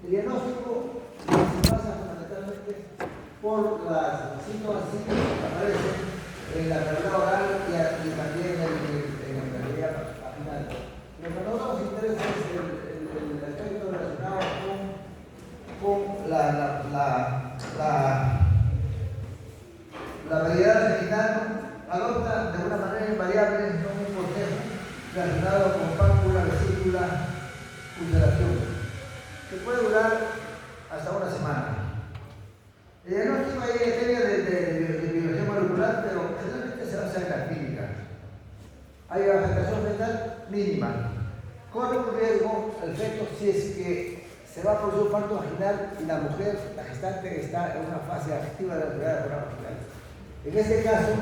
El diagnóstico se basa fundamentalmente por los síntomas que aparecen en la enfermedad oral y también en la enfermedad vaginal. Lo que a nosotros nos interesa es el aspecto relacionado con la variedad genital. Adopta de una manera invariable un cortejo relacionado con páncula, vesícula, ulceración, que puede durar hasta una semana. El diagnóstico ahí es de biología molecular, pero generalmente se basa en la clínica. Hay afectación fetal mínima. Corre un riesgo el feto si es que se va a producir un parto vaginal y la mujer, la gestante, está en una fase activa de la enfermedad de la vaginal. En este caso,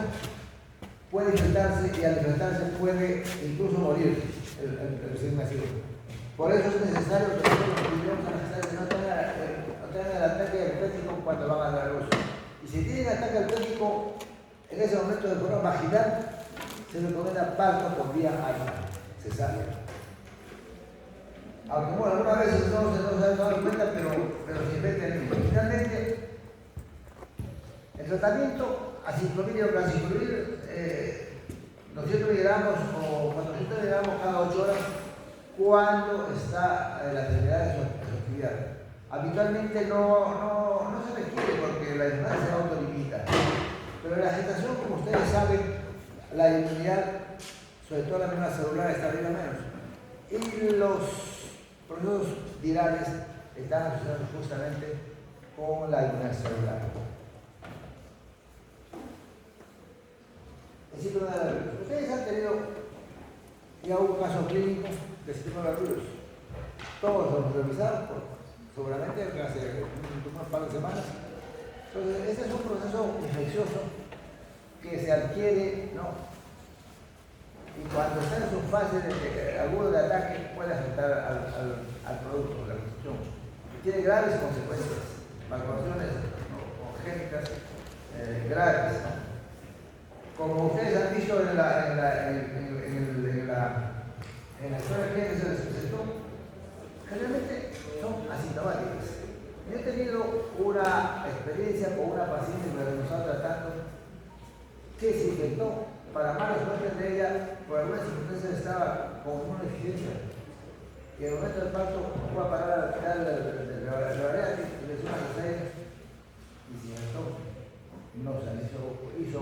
puede infectarse y al infectarse puede incluso morir el recién nacido. Por eso es necesario que nosotros cuidemos a la gestante no tengan el ataque epiléptico cuando van a dar luz. Y si tienen ataque epiléptico en ese momento del programa vaginal, se recomienda parto por vía alta, cesárea. Aunque bueno, algunas veces no se han dado cuenta, pero se infectan. Finalmente, el tratamiento acinclovir o clasinclovir, 200 miligramos o 400 miligramos cada 8 horas cuando está la enfermedad de su actividad. Habitualmente no se requiere porque la enfermedad se autolimita. Pero en la gestación, como ustedes saben, la inmunidad, sobre todo la enfermedad celular, está arriba menos. Y los procesos virales están asociados justamente con la inmunidad celular. El síndrome de la virus. Ustedes han tenido ya un caso clínico de síndrome de la virus. Todos los revisaron, seguramente hace unas par de semanas. Entonces, este es un proceso infeccioso que se adquiere, ¿no? Y cuando está en su fase aguda de ataque, puede afectar al producto, la infección. Tiene graves consecuencias, malformaciones congénitas graves, ¿no? Como ustedes han visto en la historia que se les presentó, generalmente son asintomáticas. Yo he tenido una experiencia con una paciente que me estaba tratando que se infectó. Para mala suerte de ella, por algunas circunstancias estaba con una deficiencia. Y en el momento del parto fue a parar al final de la área y le hizo una cesárea y se infectó. No, hizo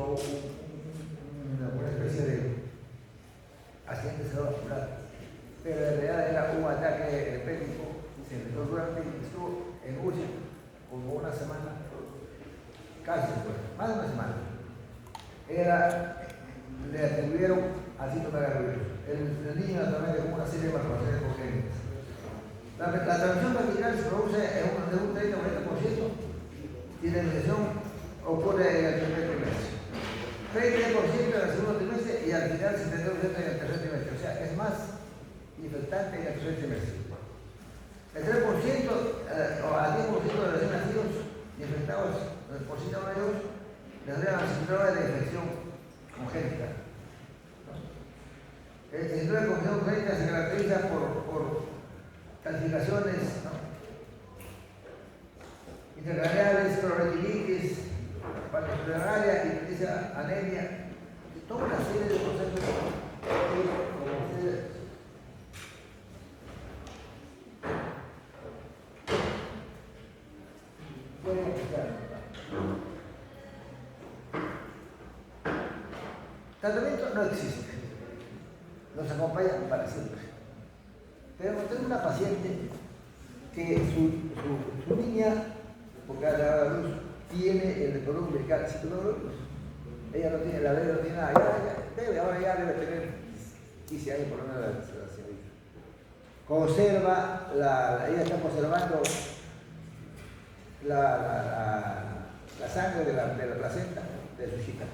una especie de accidente cerebrovascular. Pero en realidad era un ataque epiléptico y se infectó durante y estuvo en UCI como una semana, casi más de una semana. Le atribuyeron al síndrome de la virus. El niño naturalmente con una serie de malformaciones congénitas. La transmisión vertical se produce de un 30 o 40% y la infección ocurre en el primer trimestre. 30% en el segundo trimestre y al final 72% en el tercer trimestre. O sea, es más infectante en el tercer trimestre. El 3% o al 10% de los recién nacidos infectados por síndrome de virus tendrían síndrome de infección congénita. El síndrome de infección congénita se caracteriza por calcificaciones, ¿no? Intracraneales, clorretinitis, patopleurária, hipertensión, anemia, toda una serie de procesos como ustedes pueden escuchar. Tratamiento no existe, nos acompañan para siempre. Pero tengo una paciente que su niña, porque ha dado a luz, tiene el cordón umbilical citológico. Ella no tiene la vena, no tiene nada. Ahora ya debe tener 15 años por lo menos la señorita. Conserva, ella está conservando la sangre de la placenta de su hijita.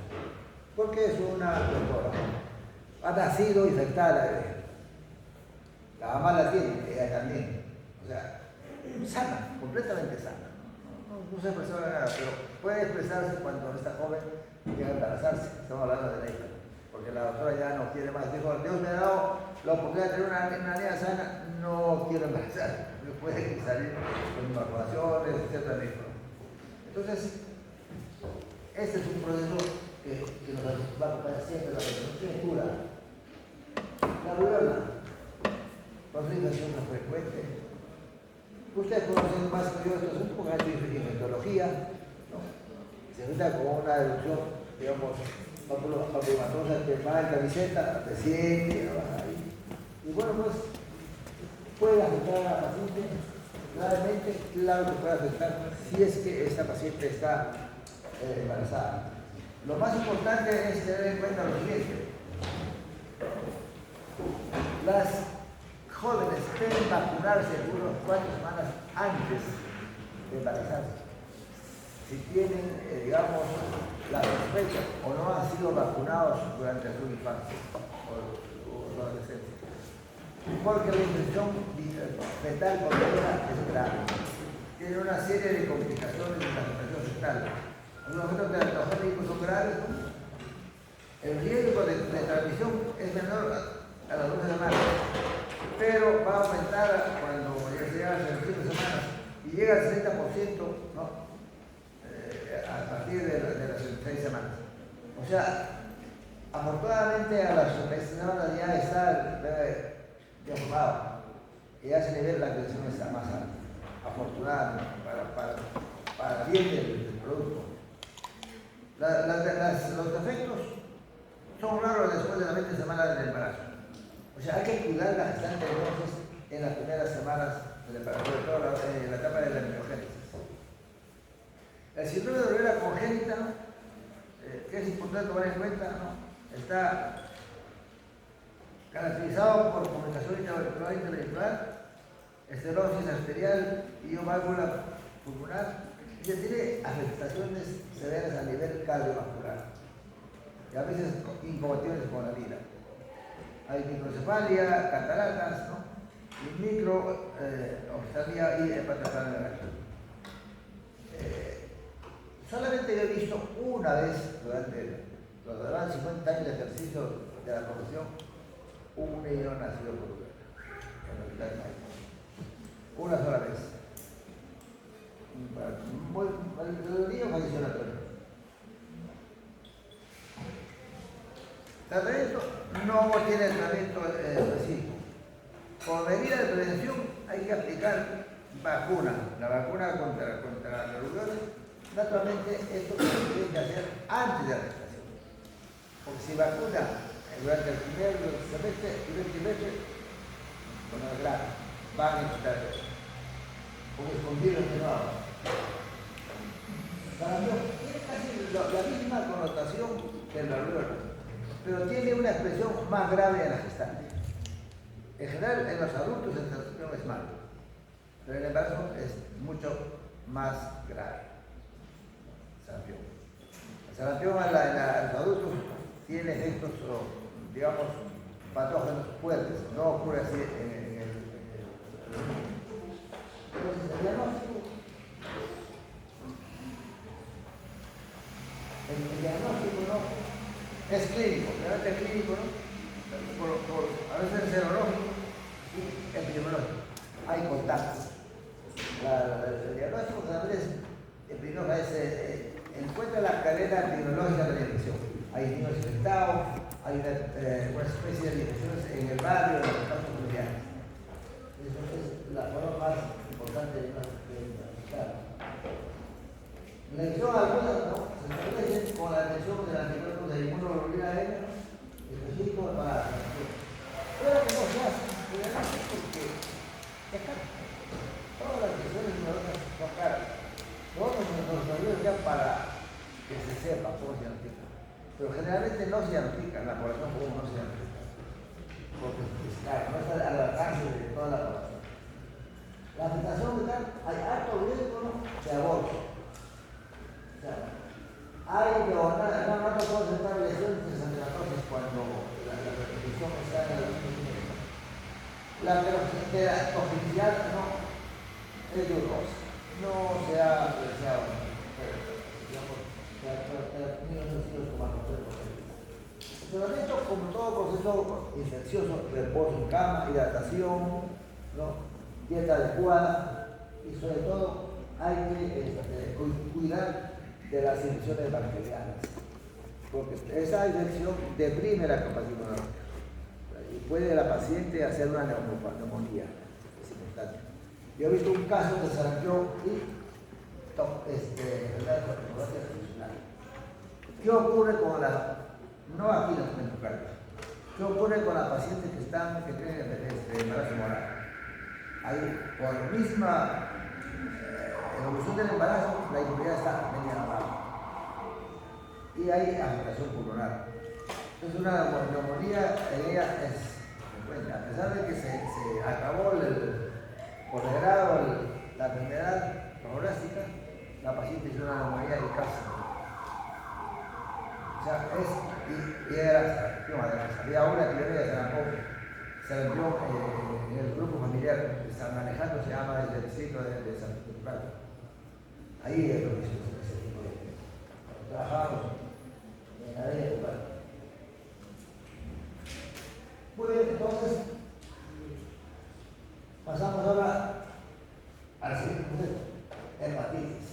Porque es una doctora. Ha nacido infectada. La mamá la tiene, ella también. O sea, sana, completamente sana. No se expresó nada, pero puede expresarse cuando esta joven llega a embarazarse. Estamos hablando de la hija. Porque la doctora ya no quiere más. Dijo, Dios me ha dado la oportunidad de tener una niña sana, no quiero embarazar. puede salir con malformaciones, etc. Entonces, este es un proceso que nos va a acompañar siempre la reproducción cura. La rubiola, infección no frecuente. Ustedes conocen más que yo estos asuntos porque han hecho infectología, ¿no? Se cuenta como una erupción, digamos, papilomatosa que va en camiseta, te siente, y bueno, pues puede afectar a la paciente gravemente, claro que puede afectar si es que esta paciente está embarazada. Lo más importante es tener en cuenta lo siguiente: las jóvenes deben vacunarse unos 4 semanas antes de embarazarse. Si tienen, digamos, la sospecha o no han sido vacunados durante su infancia o su adolescencia. Porque la infección fetal contenida es grave. Tiene una serie de complicaciones de la infección fetal. Los efectos teratogénicos son graves, ¿no? El riesgo de transmisión es menor a las 12 semanas, pero va a aumentar cuando llega a las 21 semanas y llega al 60%, ¿no? A partir de las 6 semanas. O sea, afortunadamente a las 6 semanas ya está el bebé ya formado, y ya se nivel la creación está más alta, afortunadamente, para el bien del producto. Los defectos son raros después de las 20 semanas del embarazo. O sea, hay que cuidar la gestante entonces en las primeras semanas del embarazo, sobre todo en la etapa de la embriogénesis. El síndrome de rubiola congénita, que es importante tomar en cuenta, ¿no? Está caracterizado por comunicación intraventricular e intraventricular, esterosis arterial y válvula pulmonar, y tiene afectaciones severas a nivel cardiovascular, y a veces incompatibles con la vida. Hay microcefalia, cataratas, ¿no? Y microoftalmia y hepatomegalia. Solamente yo he visto una vez durante los 50 años de ejercicio de la profesión un niño nacido por rubiola en el hospital médico. Una sola vez. El niño falleció naturalmente. Tratamiento no tiene tratamiento específico. Como medida de prevención hay que aplicar vacuna, la vacuna contra la rubiola. Naturalmente esto se tiene que hacer antes de la gestación, porque si vacuna durante el primer trimestre, con la grave, van a infectar con escondido que no hago. Sarampión tiene casi la misma connotación que la rubiola, pero tiene una expresión más grave en la gestante. En general, en los adultos el sarampión es malo, pero en el embarazo es mucho más grave. Sarampión. El sarampión en los adultos tiene efectos, digamos, patógenos fuertes, no ocurre así en el diagnóstico. El diagnóstico no es clínico, realmente es clínico, ¿no? A veces es serológico y epidemiológico. Hay contactos. El diagnóstico también es epidemiológico, encuentra la cadena epidemiológica de la infección. Hay niños infectados, hay una especie de infecciones en el barrio, en los espacios familiares. Eso es la forma más importante de diagnosticar. La infección aguda, ¿no? Se establece con la detección del anticuerpo de inmunoglobulina E específico para la infección. Pero que no se hace, porque es caro. Todas las infecciones inmunológicas son caras. Todos nos ayudan ya para que se sepa cómo se diagnostica. Pero generalmente no se diagnostica, la población común no se diagnostica. Porque es caro, no está al alcance de toda la población. La afectación fetal, hay alto riesgo de aborto. O sea, hay no puedo sentar lesiones desangratoras cuando la repetición está en la lesión. La toxicidad no es dudosa. No se ha apreciado, digamos, que ha tenido sentidos como el tratamiento, como todo proceso infeccioso, reposo en cama, hidratación, ¿no? dieta adecuada y sobre todo hay que cuidar de las infecciones bacterianas, porque esa infección deprime la capacidad inmunológica y puede la paciente hacer una neumonía. Es importante. Yo he visto un caso de sarampión y ¿qué ocurre con la, no aquí en tu carta, qué ocurre con las pacientes que tienen embarazo moral? Ahí, por misma evolución del embarazo, la inmunidad está media abajo y hay afectación pulmonar. Entonces una neumonía en ella es frecuente, a pesar de que se acabó por degrado la enfermedad neurolástica, la paciente hizo una neumonía de casa. O sea, y era sarampión, además. Había una epidemia de sarampión en el grupo familiar que están manejando, se llama el distrito de San Pedro. Ahí es lo que hicimos ese tipo de. Trabajamos en la área de lugar. Muy bien, entonces, pasamos ahora al siguiente concepto, hepatitis.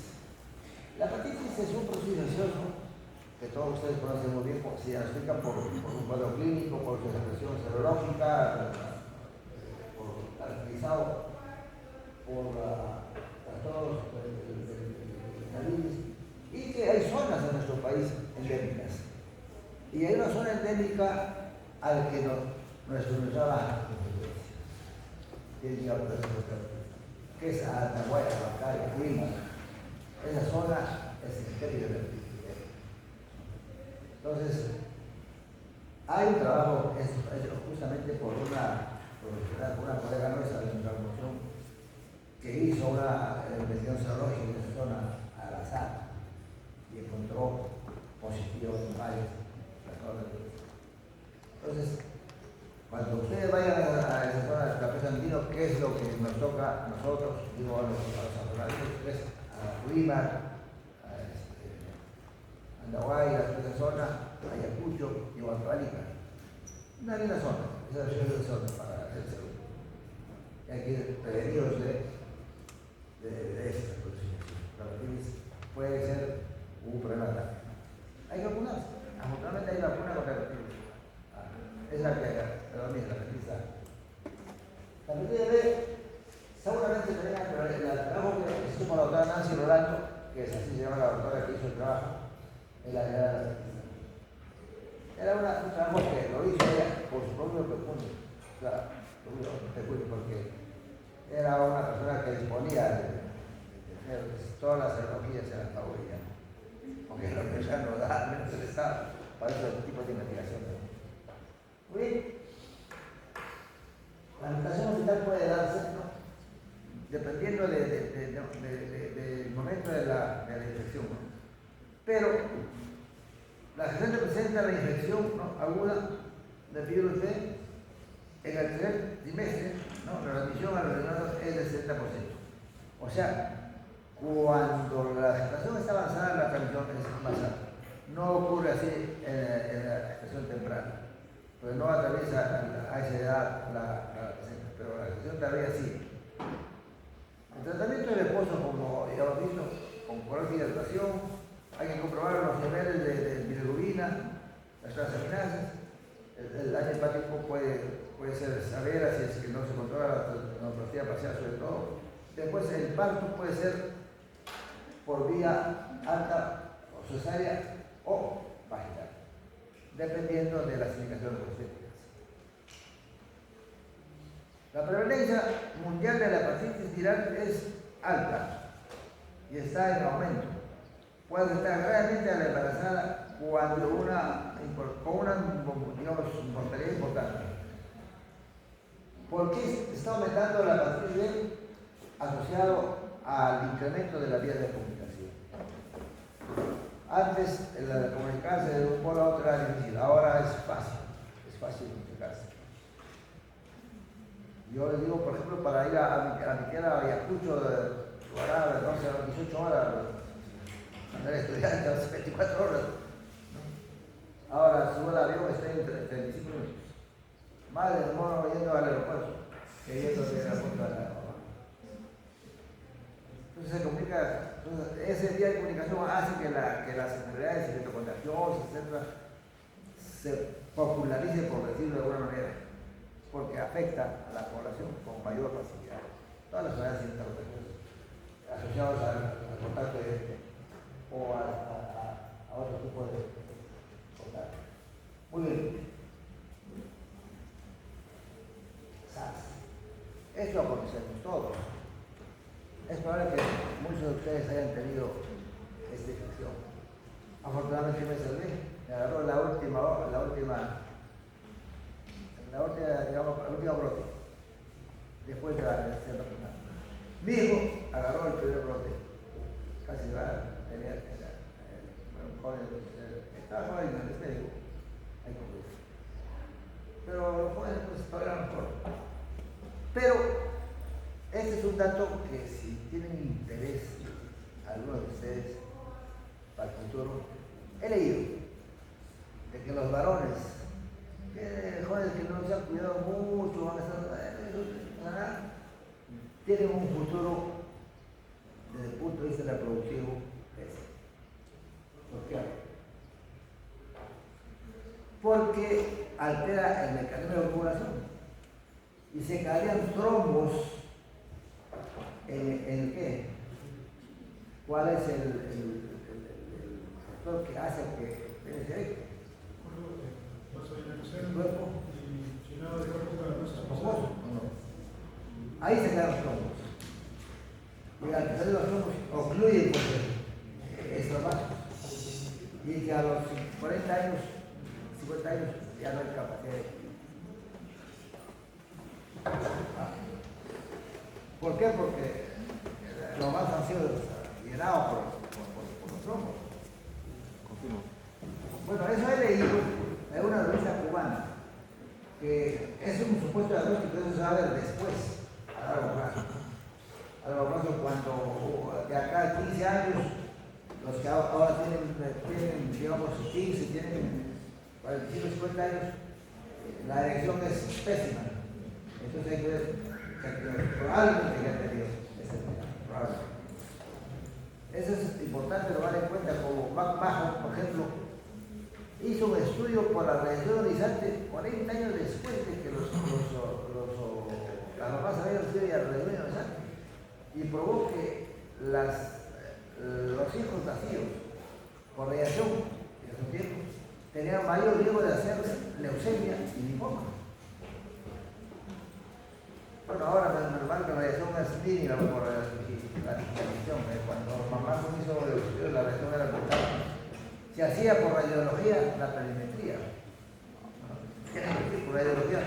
La hepatitis es un proceso infeccioso que todos ustedes conocen muy bien, se explica por un cuadro clínico, por su expresión serológica, caracterizado por trastornos del virus, y que hay zonas en nuestro país endémicas. Y hay una zona endémica al que nuestra universidad baja, que es Atahualpa, Huancayo, Lima. Esa zona es endémica del virus. Entonces, hay un trabajo hecho justamente por una colega nuestra de nuestra promoción que hizo una investigación serológica en esa zona al azar y encontró positivos en varios trastornos. Entonces, cuando ustedes vayan a esa zona del Café Sandino, ¿qué es lo que nos toca a nosotros? Digo, a los afortunados, a Lima, Andahuaylas, esa zona, Ayacucho y Huancavelica. Una linda zona, esa es la zona para el salud. Y hay que prevenidos de estas condiciones. La hepatitis puede ser un problema grave. Hay que vacunarse. Afortunadamente hay vacuna contra la hepatitis. Es la que predomina, la hepatitis A. La hepatitis B, seguramente tenía el trabajo que hizo con la doctora Nancy Rolando, que es así se llama la doctora que hizo el trabajo. Era un trabajo que lo hizo ella por su propio peculio, o sea, porque era una persona que disponía de tener todas las tecnologías en la favorita, porque la universidad no da menos el Estado para ese tipo de investigación. Muy bien. La mutación hospital puede darse, ¿no? Dependiendo del momento de la infección, ¿no? Pero la gente presenta la infección, ¿no?, aguda del virus B en el tercer trimestre, ¿no? La transmisión a los hermanos es del 70%. O sea, cuando la gestación está avanzada, la transmisión es más alta. No ocurre así en la gestación temprana, pues no atraviesa a esa edad la placenta, pero la gestación todavía sí. El tratamiento del esposo, como ya hemos visto, con correcta hidratación, hay que comprobar los niveles de bilirrubina, las transaminasas. El daño hepático puede ser severa si es que no se controla la neuropatía parcial, sobre todo. Después, el parto puede ser por vía alta o cesárea o vaginal, dependiendo de las indicaciones obstétricas. La prevalencia mundial de la hepatitis viral es alta y está en aumento. Puede afectar realmente a la embarazada cuando con una mortalidad importante. ¿Por qué está aumentando la hepatitis B asociado al incremento de la vía de comunicación? Antes el comunicarse de un polo a otro era difícil, ahora es fácil comunicarse. Yo les digo, por ejemplo, para ir a mi tierra, a Ayacucho, de 12 a 18 horas, cuando era estudiante, hace 24 horas. ¿No? Ahora subo el avión, estoy en 35 minutos. Más de mono yendo al aeropuerto que yendo de la punta de la Roma. Entonces se comunica, entonces ese día de comunicación hace que las enfermedades infectocontagiosas, etcétera, se popularice, por decirlo de alguna manera, porque afecta a la población con mayor facilidad. Todas las enfermedades infectocontagiosas asociadas al contacto directo o a otro tipo de contacto. Muy bien. SARS. Esto lo conocemos todos. Es probable que muchos de ustedes hayan tenido esta infección. Afortunadamente me salvé. Me agarró la última brote. Después de la segunda final. Mi hijo agarró el primer brote. Casi tenía estaba joven en el médico. Pero los jóvenes pues todavía mejor. Pero este es un dato que si tienen interés algunos de ustedes para el futuro, he leído de que los varones, jóvenes que no se han cuidado mucho, van a estar, tienen un futuro desde el punto de vista reproductivo pésimo. ¿Por qué? Porque altera el mecanismo de ovulación y se crearían trombos en ¿qué? ¿Cuál es el factor que hace que debe ser esto? El cuerpo. Ahí se crean los trombos. Y al crear los trombos ocluyen estos vasos. Y que a los 40 años, 50 años, ya no hay capacidad de. ¿Por qué? Porque los vasos han sido llenados por los trombos. Bueno, eso he leído en una revista cubana, que es un supuesto diagnóstico que se va a ver después, a largo plazo. A largo plazo, cuando de acá a 15 años, los que ahora tienen digamos, 15, tienen 45, 50 años, la erección es pésima. Entonces hay que ver que probablemente ya tenido ese problema. Eso es importante tomar en cuenta, como Mac Mahon, por ejemplo, hizo un estudio por la radiación ionizante 40 años después de que las mamás habían recibido la radiación ionizante y probó que los hijos nacidos por radiación en esos tiempos tenían mayor riesgo de hacer leucemia y linfoma. Bueno, ahora normal que la radiación es mínima por la digitalización. Cuando mamá hizo el estudio, la radiación era brutal. Se hacía por radiología la perimetría. Por radiología,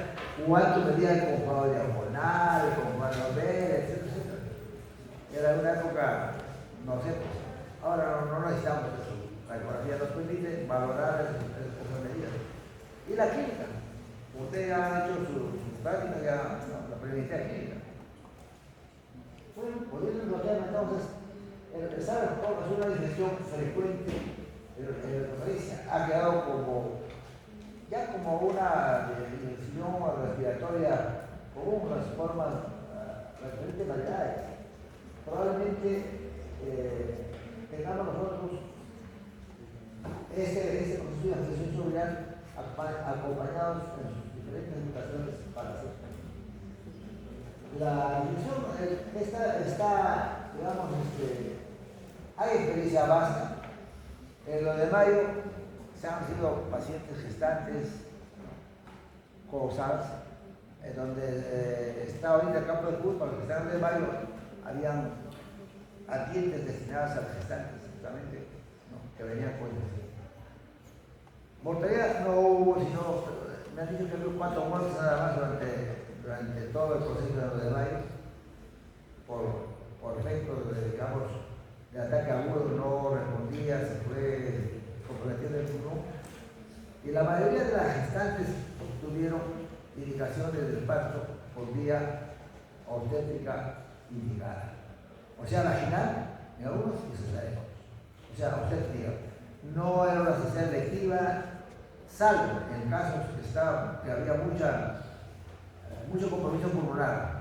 cuánto medía el conjugado diagonal, el conjugado Bell, etc. Era una época, no sé, ahora no necesitamos eso. La ecografía nos permite valorar esas medidas. Y la clínica. Usted ha hecho su práctica, ya la perimetría clínica. Bueno, volviendo a lo que entonces, el SARS-CoV es una infección frecuente en la país, ha quedado como una infección respiratoria común, las formas, las diferentes variedades. Probablemente tengamos nosotros este proceso de infección celular acompañados en sus diferentes mutaciones para hacer. La infección está digamos, hay experiencia vasta. En lo de mayo se han sido pacientes gestantes con SARS, en donde está ahorita el campo de fútbol, para los que están de mayo, habían atientes destinadas a los gestantes, justamente, ¿no? Que venían con infección. Mortalidad no hubo, sino, me han dicho que hubo 4 muertes nada más durante todo el proceso de lo de mayo, por efectos de ataque agudo, no respondía, se fue comprometiendo el pulmón. Y la mayoría de las gestantes tuvieron indicaciones del parto por vía obstétrica indicada. O sea, vaginal en algunos y cesárea. O sea, obstétrica. No era una cesárea electiva, salvo en casos que había mucho compromiso pulmonar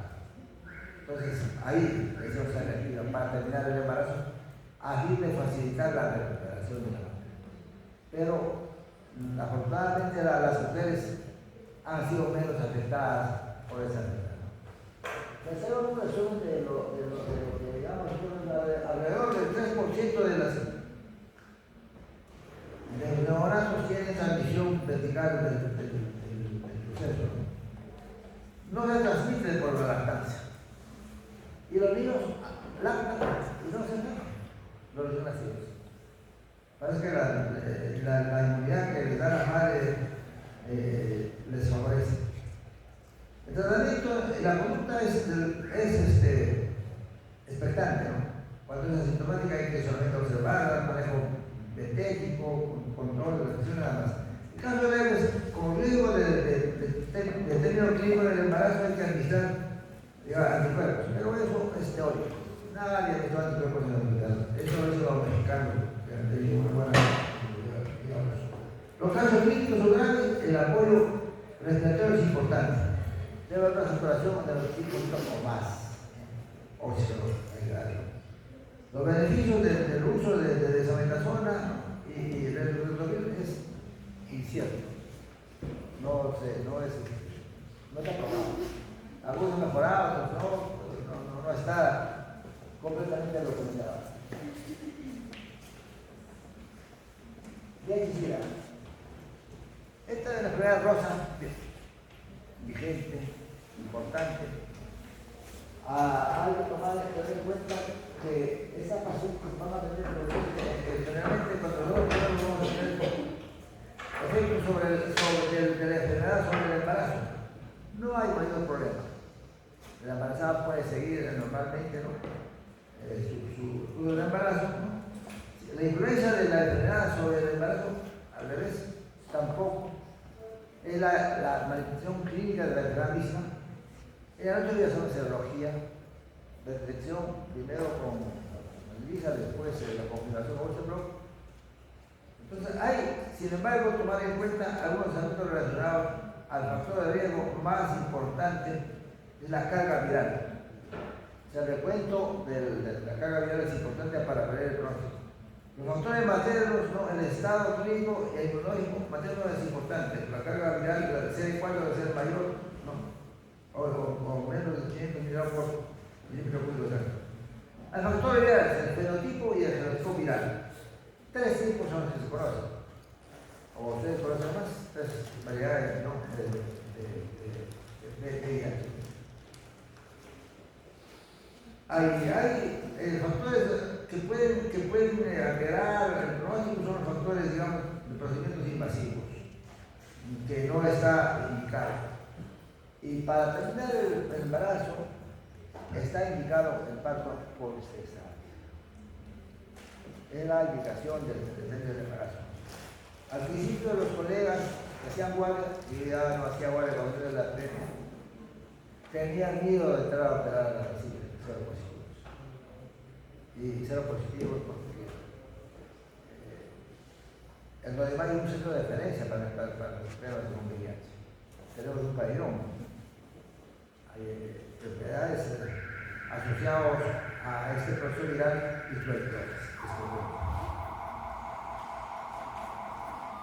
Entonces, ahí, eso sale aquí, para terminar el embarazo, a fin de facilitar la recuperación de la madre. Pero, afortunadamente, las mujeres han sido menos afectadas por esa enfermedad. Les hago un resumen de lo que digamos, alrededor del 3% de los neonatos tienen transmisión vertical del proceso. No se transmite por la lactancia. Y los niños lactan y no se enferman, los recién nacidos. Parece que la inmunidad que les da la madre les favorece. El tratamiento, la conducta es expectante, ¿no? Cuando es asintomática hay que solamente observar, manejo dietético, control de la presión, nada más. En caso de leves, como riesgo de término clínico del embarazo hay que administrar anticuerpos, pero eso es teórico. Nadie ha visto anticuerpos en la comunidad. Eso lo hizo los mexicanos, que han tenido muy buena, digamos. Los casos críticos son grandes, el apoyo respiratorio es importante. Debe haber una saturación de los 5 o más óxido ayudario. Los beneficios del uso de desametasona y del retrovirus es incierto. No está probado. Algunos mejorados, no está completamente documentado. Bien quisiera. Esta es la enfermedad rosa, vigente, importante. Hay que tener en cuenta que esas pacientes van a tener generalmente cuando nosotros vamos a tener efectos de la enfermedad sobre el embarazo. No hay mayor problema. La embarazada puede seguir normalmente, ¿no? su embarazo, ¿no? La influencia de la enfermedad sobre el embarazo, al revés, tampoco. Es la manifestación clínica de la enfermedad misma. En el otro día es una serología de detección, primero con lisa, después la confirmación con Oceanblock. Entonces hay, sin embargo, tomar en cuenta algunos aspectos relacionados al factor de riesgo más importante, es la carga viral. O sea, el recuento de la carga viral es importante para prever el pronóstico. Los factores maternos, ¿no? El estado clínico y inmunológico materno es importante. La carga viral debe ser igual, debe ser mayor, ¿no? O menos de 500 mg por milímetro cúbico de sangre. El factor viral es el fenotipo y el genotipo viral. 3 tipos son los que se conocen. O ustedes conocen más, 3 variedades, ¿no? de VIH. Hay factores que pueden alterar el pronóstico, son los factores, digamos, de procedimientos invasivos, que no está indicado. Y para terminar el embarazo, está indicado el parto por cesárea. Es la indicación del embarazo. Al principio los colegas que hacían guardia, y ya no hacía guardia cuando era la premia, tenían miedo de entrar a operar a la vecina, seropositivos. Y seropositivos porque en lo demás hay un centro de referencia para los enfermos con VIH. Tenemos un padrón. Hay enfermedades asociadas a este proceso viral y tuberculosis.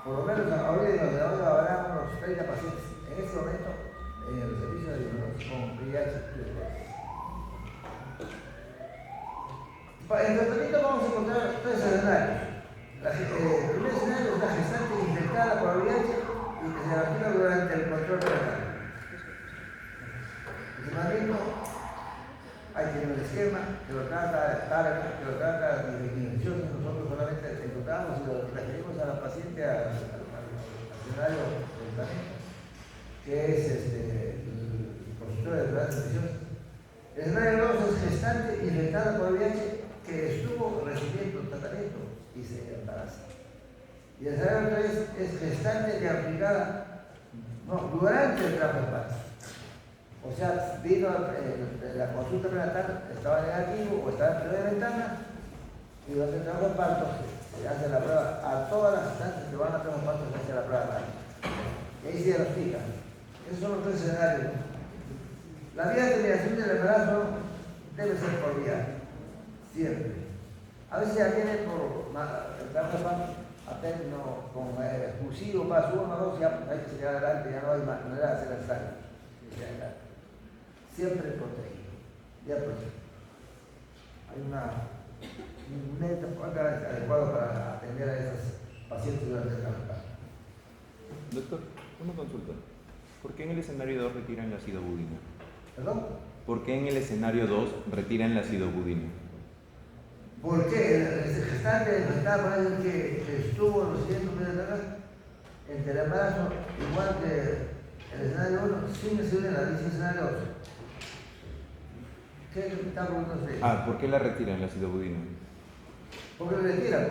Por lo menos ahorita en los de habrá unos 30 pacientes en este momento en el servicio de diagnóstico con VIH y tuberculosis. En el tratamiento vamos a encontrar 3 escenarios. El primer escenario es la gestante infectada por VIH y que se vacuna durante el control prenatal. El tratamiento, hay que tener un esquema que lo trata que lo trata de infecciones. Nosotros solamente encontramos y lo referimos a la paciente al escenario del tratamiento, que es el consultorio de enfermedades infecciosas. El escenario 2 es gestante infectada por VIH que estuvo recibiendo tratamiento y se embaraza. Y el escenario 3 es gestante diagnosticada durante el trabajo de parto. O sea, vino la consulta prenatal, estaba negativo o estaba en primera ventana, y durante el trabajo de parto se hace la prueba a todas las instantes que van a trabajo de parto, se hace la prueba de parto. Y ahí se diagnostica. Esos son los 3 escenarios, ¿no? La vía de terminación del embarazo debe ser por vía, siempre. A veces ya viene por apenas con expulsivo, paso 1 2, ya hay que seguir adelante, ya no hay manera de hacer el daño. Siempre protegido, ya protegido. Hay un método adecuado para atender a esos pacientes durante el trabajo. Doctor, una consulta. ¿Por qué en el escenario 2 retiran la acidobudina? ¿Perdón? ¿Por qué en el escenario 2 retiran la acidobudina? Porque el gestante que estuvo los 100 meses de atrás, entre el embarazo, igual que el escenario 1, sin necesidad de la dice escenario 2. ¿Qué está preguntando usted? ¿Por qué la retiran la acidobudina? ¿Por qué lo retiran?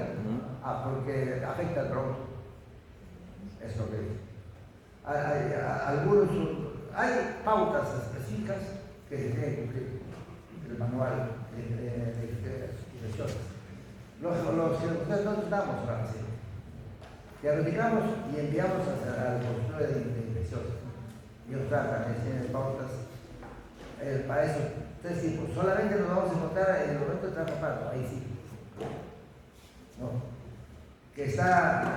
Porque afecta al bronco. Es lo que dice. Hay pautas específicas que se tienen que cumplir el manual de infecciones. Los cirujanos no estamos así. Diagnosticamos y enviamos al consultorio de infecciones. Ellos tratan, tienen pautas para eso. 3 tipos. Solamente nos vamos a encontrar en el momento de trabajo, ahí sí. ¿No? Que está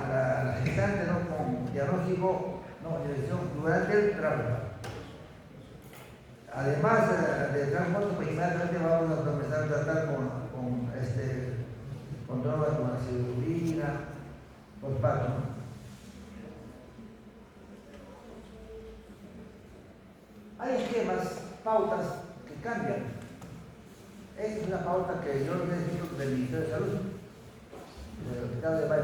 la gestante ¿no? con diagnóstico, dirección durante el trabajo. Además del transporte, pues inmediatamente vamos a comenzar a tratar con drogas, con acidobudina, posparto, ¿no? Hay esquemas, pautas que cambian. Esta es una pauta que yo necesito del Ministerio de Salud, del Hospital de Bayo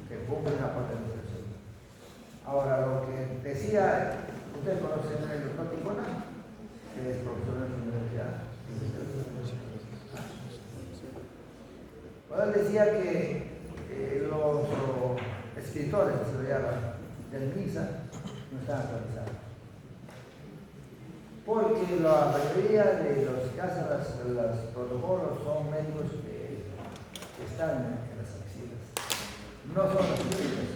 que cumple una pauta de nutrición. Ahora, lo que decía, ustedes conocen el doctor Ticona, que es profesor de la universidad. Bueno, él decía que los escritores, que se lo llaman, del MISA, no están actualizados. Porque la mayoría de los que hacen los protocolos son médicos que están en las oficinas. No son los clínicos,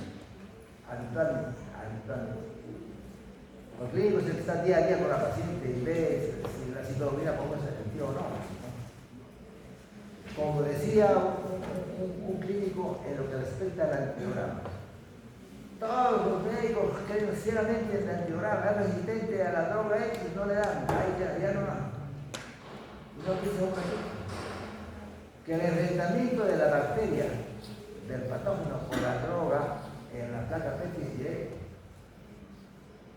habitualmente. Los clínicos que están día a día con la paciente y ve si la acidobudina pongo ese sentido o no. Como decía un clínico en lo que respecta al antiograma. Todos los médicos creen ciegamente en el antiograma, es resistente a la droga X, no le dan, ahí ya no dan. No dice un que el enfrentamiento de la bacteria, del patógeno con la droga en la placa PET es directo.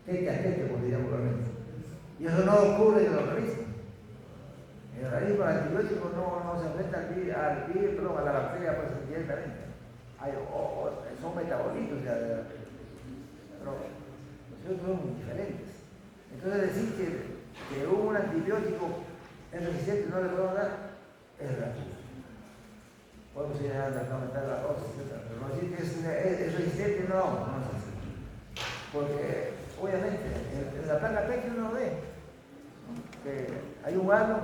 Tete a tete, como diríamos realmente. Y eso no ocurre en el organismo. En el organismo, el antibiótico no se enfrenta a la bacteria pues, directamente. Son metabolitos ya de la bacteria. Pero los otros son diferentes. Entonces decir que un antibiótico es resistente y no le podemos dar, es gratuito. Podemos ir a aumentar la dosis, etc. Pero no decir que es resistente, no es así. Porque obviamente en la placa PET uno ve que hay un halo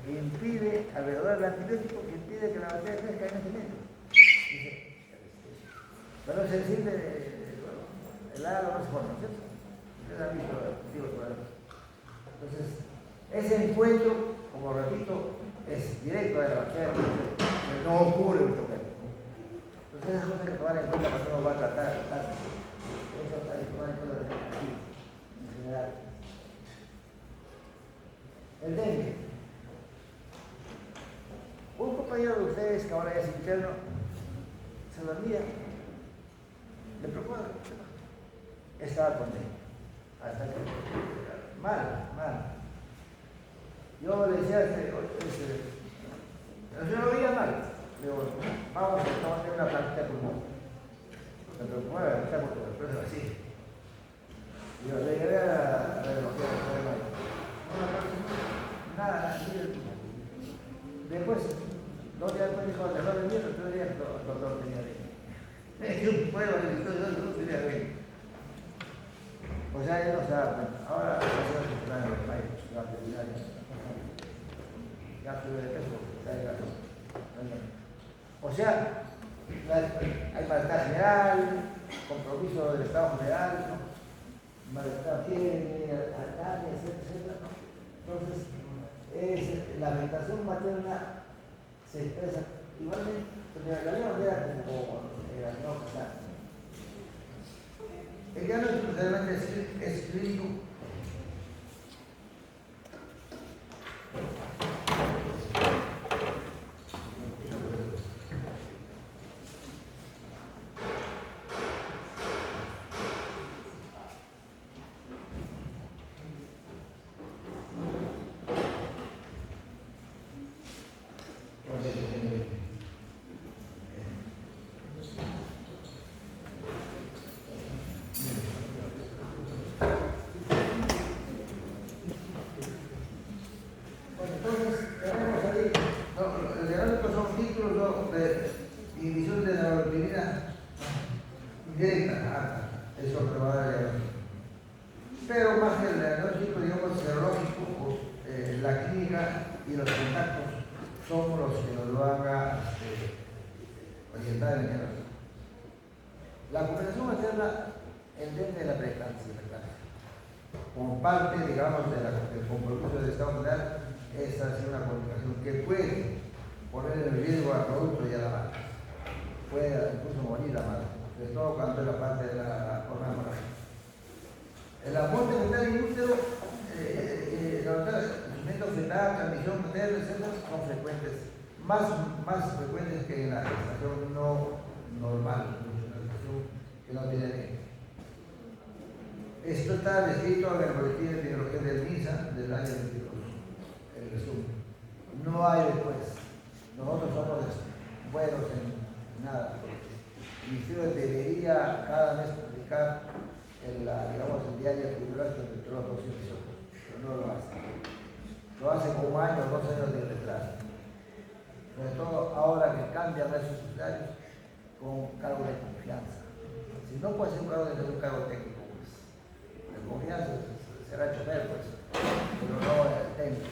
que impide, alrededor del antibiótico, que impide que la bacteria crezca en ese medio. Pero es sensible, el halo no se forma, ¿cierto? Ustedes han visto activos por ahí. Entonces, ese encuentro, como repito, es directo de la bacteria, que no ocurre en nuestro cuerpo. Entonces, esas cosas que tomar en cuenta cuando uno va a tratar el caso. Eso hay que tomar en cuenta en general. El dengue. Un compañero de ustedes, que ahora ya es interno, se dormía, le preocupaba, estaba con dengue. Hasta que, mal. Yo le decía, yo lo veía mal. Le digo, vamos a tomar una plantita de pulmón. Me preocupaba, está con todo el precio así. Y yo le llevé a la radiología del problema. Nada. Después, 2 días después dijo, el dolor de mierda, 3 días el doctor tenía dengue. Yo puedo, el doctor tenía dengue. O sea, ya no se da cuenta. Ahora, la situación se está en los países, la veterinaria. Ya sube de peso, está de gato. O sea, hay malestar general, compromiso del Estado general, ¿no? Malestar tiene, alcalde, etcétera. Entonces, la afectación materna se expresa igualmente de la misma manera como la no está. El diagnóstico realmente es clínico. La cooperación materna entiende la preeclampsia, ¿verdad? Como parte, digamos, del compromiso del Estado Federal, esta es una comunicación que puede poner en riesgo al producto y a la madre. Puede incluso morir la madre, sobre todo cuando es la parte de la jornada hemorrágica. La muerte fetal in útero, el sufrimiento fetal, transmisión materna, etc., son frecuentes, más frecuentes que en la gestación no normal, que no tiene bien. Esto está descrito en el boletín de epidemiología del MINSA del año 22, el resumen. No hay después. Nosotros somos buenos en nada. El Ministerio debería cada mes publicar el diario titular sobre todos los procesos, pero no lo hace. Lo hace con 1 año o 2 años de retraso. Sobre todo ahora que cambian esos usuarios con cargo de confianza. Si no puede ser un cargo de un cargo técnico, pues de confianza será chofer, pues, pero no el técnico,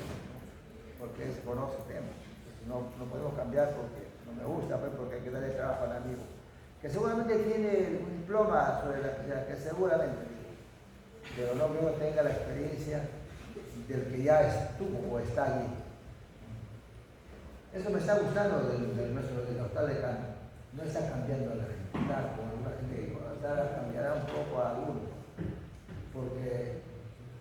porque se conoce el tema. No podemos cambiar porque no me gusta, pues, porque hay que darle trabajo al amigo, que seguramente tiene un diploma sobre la especialidad, que seguramente, pero no creo que tenga la experiencia del que ya estuvo o está allí. Eso me está gustando del hospital de Cano. No está cambiando la gente, como alguna gente que cambiará un poco a algunos, porque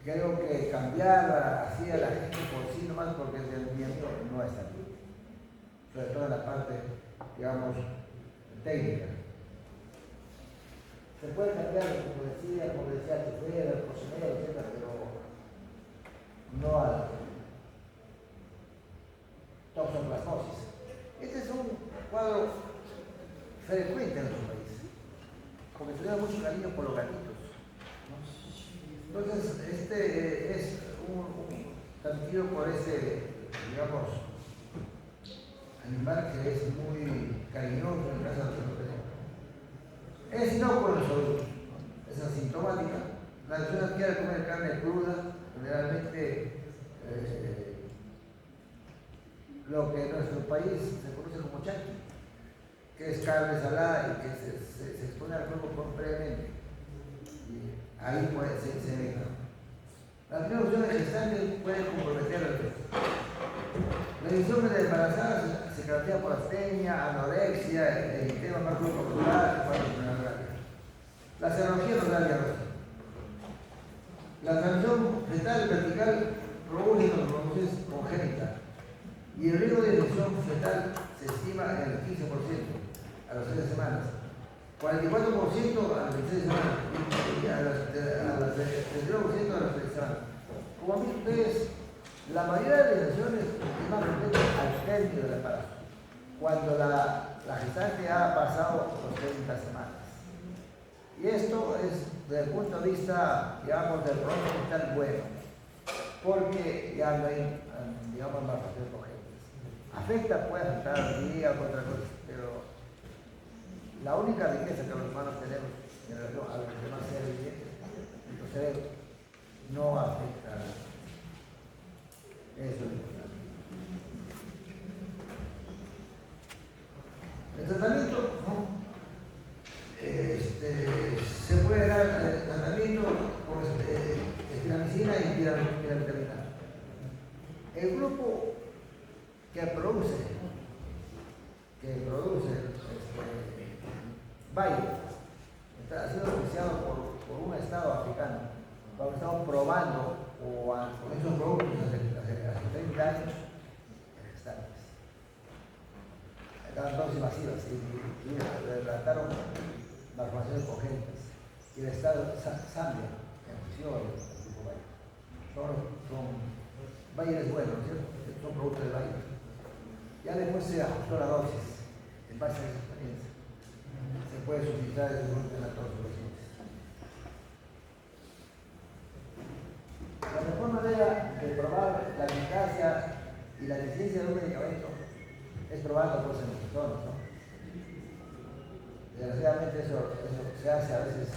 creo que cambiar así a la gente por sí nomás porque es del miembro no está bien, sobre todo en la parte, digamos, técnica. Se puede cambiar, como decía chofer, el cocinero, etc., pero no al toxoplasmosis. Este es un cuadro frecuente en nuestro país, porque se le da mucho cariño por los gatitos, ¿no? Entonces, este es un transmitido por ese, digamos, animal que es muy cariñoso en casa de los perros. Es inocuo en los adultos, es asintomática. La persona quiere comer carne cruda, generalmente lo que en nuestro país se conoce como chanqui, que es carne salada y que se expone al fuego previamente. Y ahí se mezcla. La primera opción de gestantes puede comprometer al resto. La edición de embarazadas se caracteriza por astenia, anorexia, eritema macrocorporal, la serología nos da diagnóstico. La transmisión fetal vertical produce neurosis congénita y el riesgo de infección fetal se estima en el 15% a las 3 semanas, 44% a las 26 semanas y a las 39% a las 3 semanas. Como han visto ustedes, la mayoría de las lesiones es más frecuente al término del embarazo, cuando la gestante ha pasado los 30 semanas. Y esto es, desde el punto de vista, digamos, del pronto vital bueno, porque ya no hay, digamos, más factores congénitos. Puede afectar al día o otra cosa, pero la única riqueza que los humanos tenemos en relación a los demás seres vivientes, nuestro cerebro, no afecta a nada. Eso es importante. El tratamiento, ¿no? Se puede dar tratamiento con estiramicina y piravitamina. El grupo Bayer ha sido auspiciado por un estado africano. Cuando estamos probando con esos productos hace 30 años, estaban todos invasivas y relataron malformaciones congénitas. Y el estado Zambia, que anunció el grupo Bayer. Bayer es bueno, ¿no es cierto? Son productos de Bayer. Ya después se ajustó la dosis en base a esa experiencia. Se puede suministrar el grupo en todos los pacientes. La mejor manera de probar la eficacia y la eficiencia de un medicamento es probando cosas en las personas, ¿no? Desgraciadamente eso se hace a veces,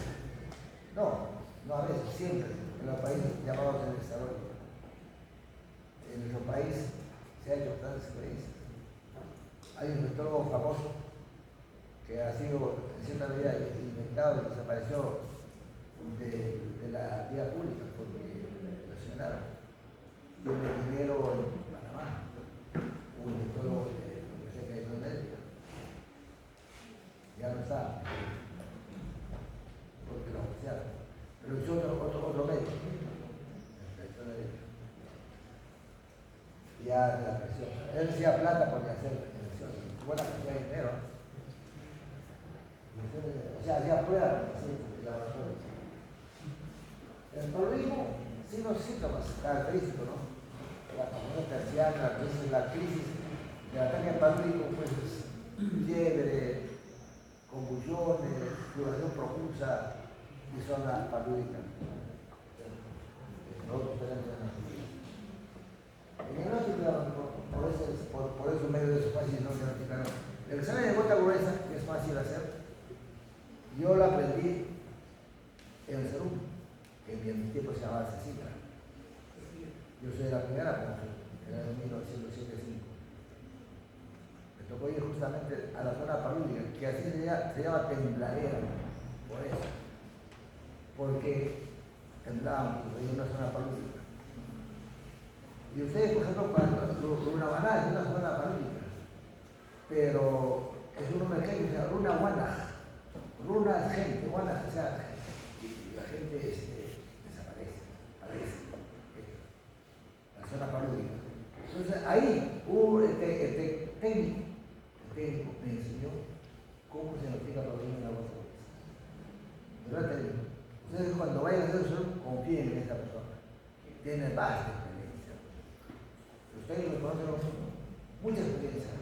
no a veces, siempre, en los países llamados en el desarrollo. En nuestro país se ha hecho tantas experiencias. Hay un infectólogo famoso que ha sido en cierta medida inventado y desapareció de la vida pública porque lo señalaron. Y un ingeniero en Panamá, un infectólogo de la Universidad de Médica, ya no está, porque lo oficiaron. Pero hizo otro médico, ya de la presión. Él decía plata porque hacer buena cantidad de dinero. O sea, hacía pruebas de laboratorio. El paludismo, sí, los síntomas característicos, ¿no? La famosa terciana, la crisis del ataque palúdico, pues es fiebre, convulsiones, sudoración profusa y zona palúdica. Nosotros tenemos en la el diagnóstico, por eso medio de esos fáciles no diagnosticaron. El examen de gota gruesa, que es fácil hacer, yo lo aprendí en el Cerú, que en mi tiempo se llamaba Cecilia. Yo soy de la primera promoción, en el 1975. Me tocó ir justamente a la zona palúdica, que así se llama tembladera, por eso. Porque temblábamos, en una zona palúdica. Y ustedes, por ejemplo, cuando Runabaná es una zona palúdica, pero es un nombre que se llama Runa Guana. Runa es gente, Guana es gente. Y la gente desaparece, aparece. La zona palúdica. Entonces ahí hubo el técnico me enseñó cómo se notifica paludismo en la gota gruesa. ¿Verdad, técnico? Entonces cuando vayan a hacer eso, confíen en esta persona. Tiene vasta experiencia. Ustedes lo conocen mucha experiencia.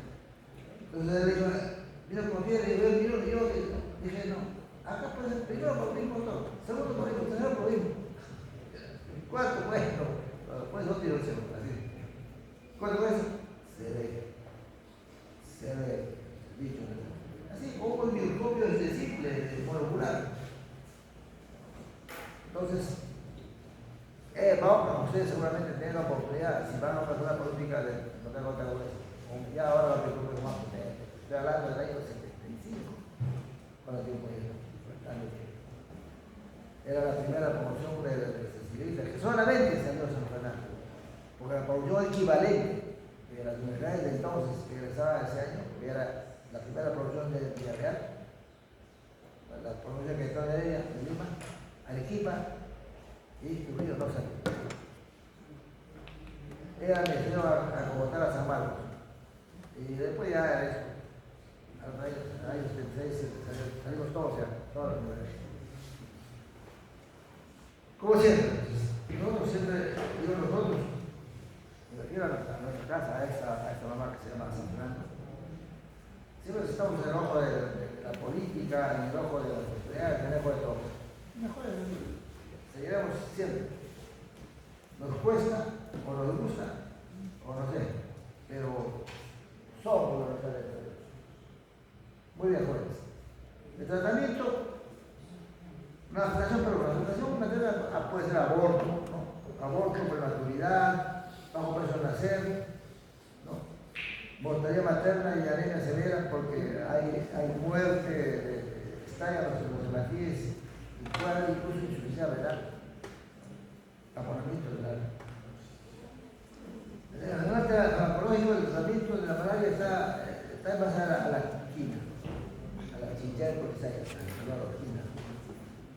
Entonces le digo, mira, confía, y yo dije, no, acá puede ser primero paludismo todo, segundo paludismo, tercero paludismo, cuarto, bueno, pues no tiro el segundo, así. ¿Cuánto es? Se ve, dicho. Así, como un microscopio simple, molecular. Entonces, vamos, ustedes seguramente tienen la oportunidad, si van a una zona política de no tengo otra cosa, ya ahora lo que es más potente. Estoy hablando del año 75, cuando tiempo era la primera promoción de sensibilidad, que solamente salió San Fernando, porque la promoción equivalente de las universidades de entonces que egresaban ese año, que era la primera promoción de Villarreal, la promoción que estaba de ella, de Lima, Arequipa y Trujillo no salió. Ella me enseñó a convocar a San Marcos, y después ya era eso. A los años 76 salimos todos ya, todas las universidades. Como siempre, nosotros siempre, digo nosotros, me refiero a nuestra casa, a esta mamá que se llama San Fernando. Siempre estamos en el ojo de la política, en el ojo de las autoridades, en el ojo de todo. Mejor seguiremos siempre. Nos cuesta, o nos gusta, o no sé, pero somos los que muy bien, jóvenes. El tratamiento, una afectación, pero la afectación puede ser aborto, ¿no? Aborto, prematuridad, bajo peso al nacer, ¿no? Mortalidad materna y anemia severa porque hay muerte de estáganos en los hematíes y puede haber incluso insuficiencia renal, taponamiento renal. El farmacológico del tratamiento de la malaria está en base a la quina. Chinchal, porque está en la esquina.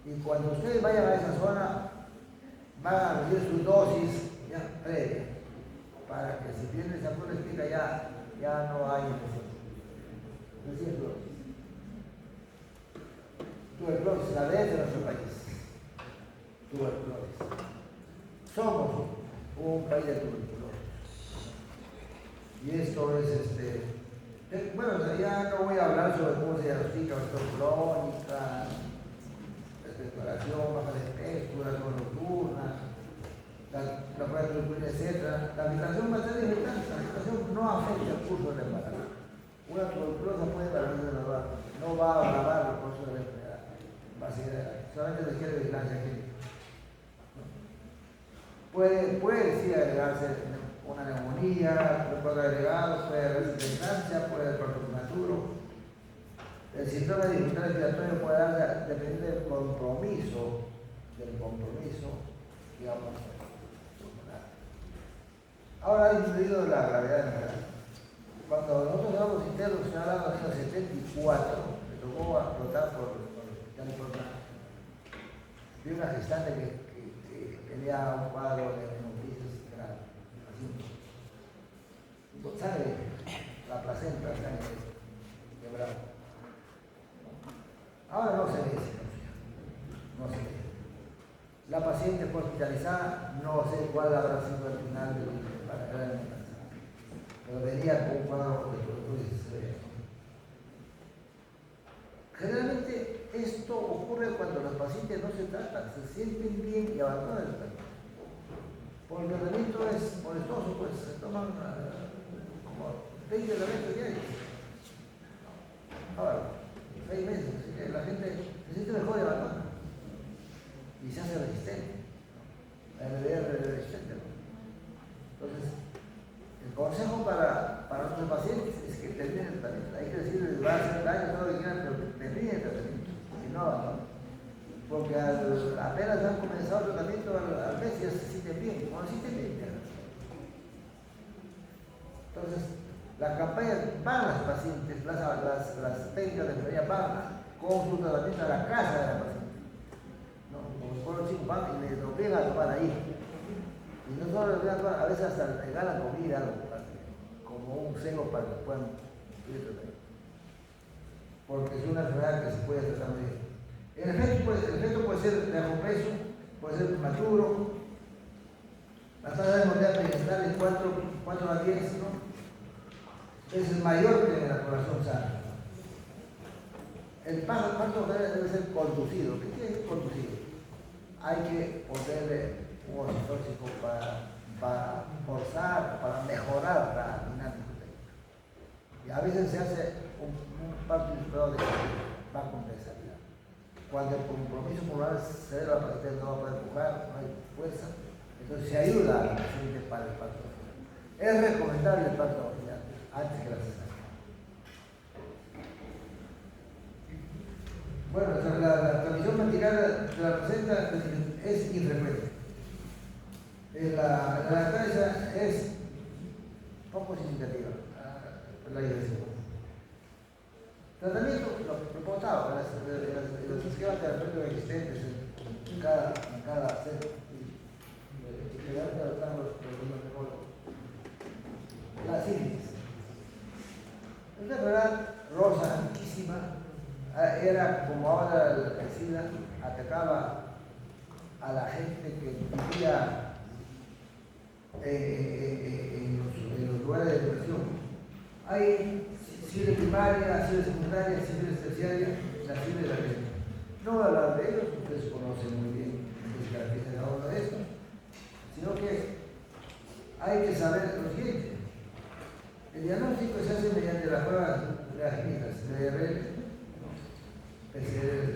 Y cuando ustedes vayan a esa zona, van a recibir su dosis ya previa, para que si tienen esa pura espina ya no hay infección. Tuberculosis, la vez de nuestro país. Tuberculosis. Somos un país de tuberculosis. Y esto es bueno, ya no voy a hablar sobre cómo se diagnostica crónica, expectoración, baja de espectro, la nocturna, la prueba de glucosa, etc. La habitación materna y fetal, la habitación no afecta el curso del embarazo. Una tuberculosa puede pararse de la no va a agravar el curso de la enfermedad. Va a ser, solamente requiere vigilancia clínica. Puede sí agregarse una neumonía, cuadro agregado, puede haber sentencia, puede haber parto prematuro. El síndrome de dificultad respiratoria puede darse dependiendo del compromiso, digamos, pulmonar. Ahora ha influido la gravedad de la enfermedad. Cuando nosotros éramos internos, se hablaba de 1974, me tocó explotar por el hospital de Portland. Vi una gestante que tenía un cuadro de hemoptisis grave, así. Sale la placenta, sale quebrada. Ahora no se ve ese no se ve. La paciente fue hospitalizada, no sé cuál habrá sido el final para la alimentación, pero venía con un cuadro de tuberculosis severa. Generalmente esto ocurre cuando los pacientes no se tratan, se sienten bien y abandonan el tratamiento. Porque el tratamiento es molestoso, pues se toman como 20 tratamientos diarios. Ahora, 6 meses, así que la gente se siente mejor y abandona. Y se hace resistente. La MDR es resistente. Entonces, el consejo para nuestros pacientes es que terminen el tratamiento. Hay que decirles, va a hacer daño, todo lo que quieran, pero terminen el tratamiento. Y no abandonen. Porque apenas han comenzado el tratamiento, al mes ya se sienten bien. Cuando se sienten bien, ya. Entonces, la campaña van las pacientes, las técnicas de enfermería van con su tratamiento a la casa de la paciente. No, como los chicos van y les obligan a tomar ahí. Y no solo les obligan a tomar, a veces hasta les ganan comida, como un celo para que puedan ir tratamiento. Porque es una enfermedad que se puede tratar muy bien. El efecto puede ser de bajo peso, puede ser prematuro. La tasa de mortalidad perinatal es 4 a 10, ¿no? Es mayor que la población sana. El parto debe ser conducido. ¿Qué quiere decir conducido? Hay que ponerle un oxitocínico para forzar, para mejorar la dinámica. Y a veces se hace un parto inesperado de baja complejidad. Cuando el compromiso pulmonar se ve, la paciente no va a poder empujar, no hay fuerza, entonces se ayuda a la paciente para el parto. Es recomendable el parto antes que la cesárea. Bueno, la transmisión vertical de la placenta es infrecuente. La lactancia es poco significativa, la iglesia. Tratamiento, lo contaba, los esquemas terapéuticos existentes en cada centro. La sífilis. Una enfermedad rosa, antiquísima, era como ahora el SIDA, atacaba a la gente que vivía en los lugares de depresión. Hay sífilis primaria, sífilis secundaria, sífilis terciaria, la sífilis de la gente. No voy a hablar de ellos, ustedes conocen muy bien qué caracteriza cada uno de estos, sino que hay que saber lo siguiente. El diagnóstico se hace mediante las pruebas de las químicas, PDR, PCR,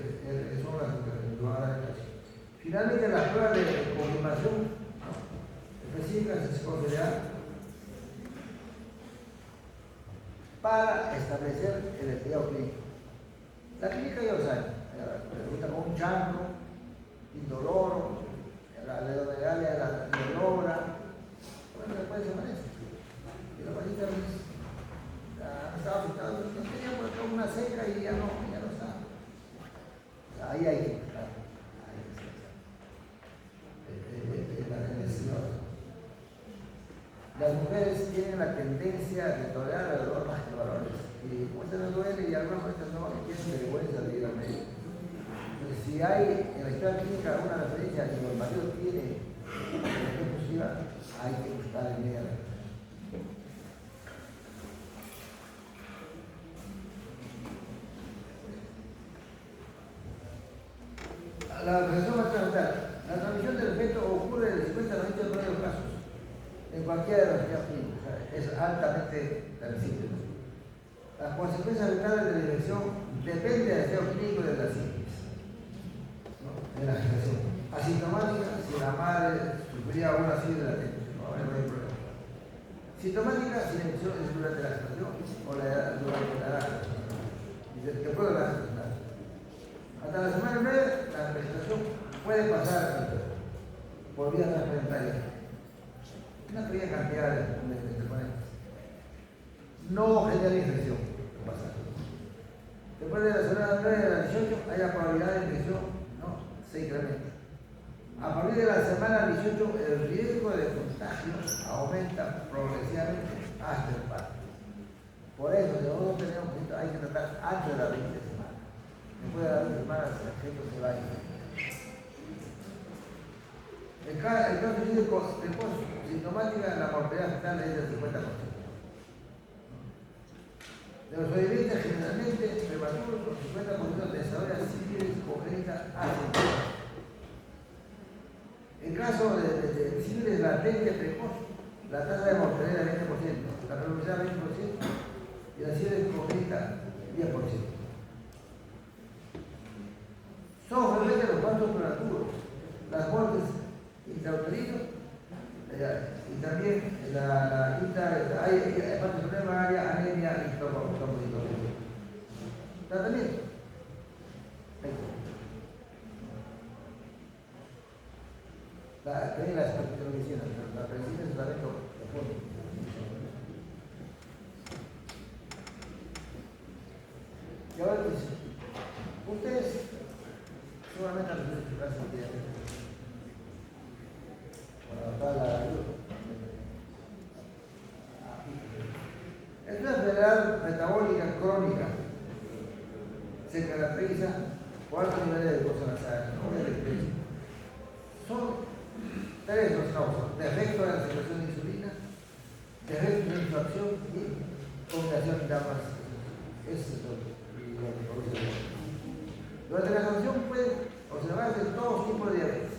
son las que lo van a dar. Finalmente, las pruebas de confirmación específicas se procederán para establecer el estudio clínico. La clínica ya lo saben, pregunta con un chancro, indoloro, la ledomegalia, la neurona, bueno, después se amanece. Y la paciente estaba afectada, no tenía una seca y ya no está. tendencia de tolerar el dolor más que los valores. Y muchas no duele y algunas muestras no tienen vergüenza de ir al médico. Entonces, si hay en la historia clínica alguna referencia a que el marido tiene energía positiva, hay que buscar en ella. La organización maternal. La transmisión del feto ocurre en el 50% de los casos, en cualquiera de las actividades clínicas. O sea, es altamente transmisible. Las consecuencias vitales de la infección dependen del estado clínico de la psiquis, ¿no? De la gestación. Asintomática, si la madre sufría aún así de la tensión, no hay problema. Sintomática, si la infección es durante la gestación o durante la gestación. Y después de la gestación. Hasta la semana 9, la gestación puede pasar por vía transparentaria. Una pequeña cantidad de componentes. No genera infección. Después de la semana 9 de la 18, hay la probabilidad de infección, ¿no? Se incrementa. A partir de la semana 18, el riesgo de contagio aumenta progresivamente hasta el parto. Por eso, si nosotros tenemos que hay que tratar antes de la 20 semanas. Después de las 20 semanas, el efecto se va a ir. El caso de sintomática, la mortalidad fetal es del 50%. De los sobrevivientes, generalmente prematuros, el 50% desarrolla sífilis congénita asintomática. En caso de sífilis latente precoz, la tasa de mortalidad es 20%, la probabilidad 20% y la sífilis congénita 10%. Son frecuentes los partos prematuros, las muertes intrauterinas y también hay partos primaria, anemia y trombocitopenia. Tratamiento. La penicilina es un tratamiento profundo. Y ahora ustedes seguramente han tenido su casa para la ayuda. Es una enfermedad metabólica crónica. Se caracteriza por altos niveles de glucosa en la sangre, Son tres los causas: defecto de la secreción de insulina, defecto de infracción y combinación de ambas. Ese es lo que produce. Durante la gestación pueden observarse todos tipos de diabetes.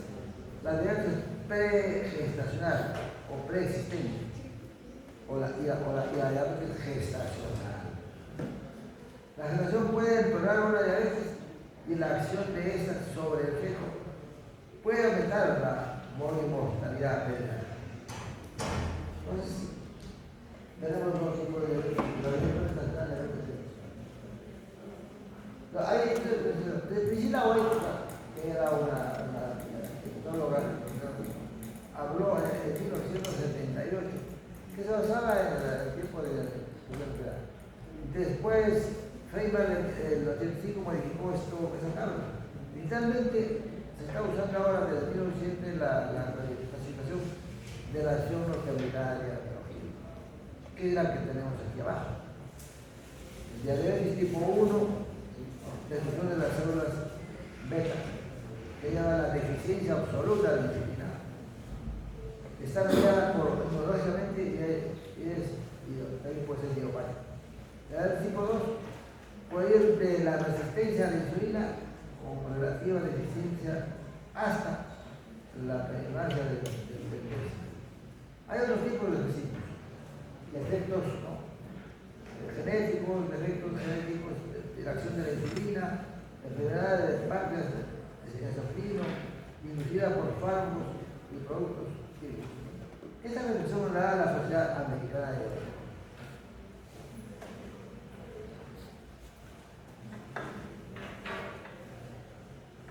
La diabetes pregestacional o preexistente o la diabetes gestacional. La gestación puede empeorar una diabetes y la acción de esta sobre el feto puede aumentar la mortalidad fetal. Entonces, tenemos dos tipos de diabetes gestacional y diabetes. Hay de Priscila Huerta, que era una ginecóloga, habló en 1978, que se basaba en el tiempo de la enfermedad. Después, Feynman en el 85 modificó esto que sacaron. Literalmente se está usando ahora desde 1907 la clasificación de la acción norteamericana de la biología, que es la que tenemos aquí abajo. El diabetes tipo 1, destrucción de las células beta, que llama la deficiencia absoluta de insulina. Está mediada inmunológicamente y también puede ser idiopática. El tipo 2 puede ir de la resistencia a la insulina con relativa deficiencia hasta la preeminencia del peso. Hay otros tipos de deficiencias, efectos genéticos, defectos genéticos de la acción de la insulina, enfermedades de páncreas, esofrino, inducida por fármacos y productos químicos. Esta reflexión la da la Sociedad Americana de Diabetes.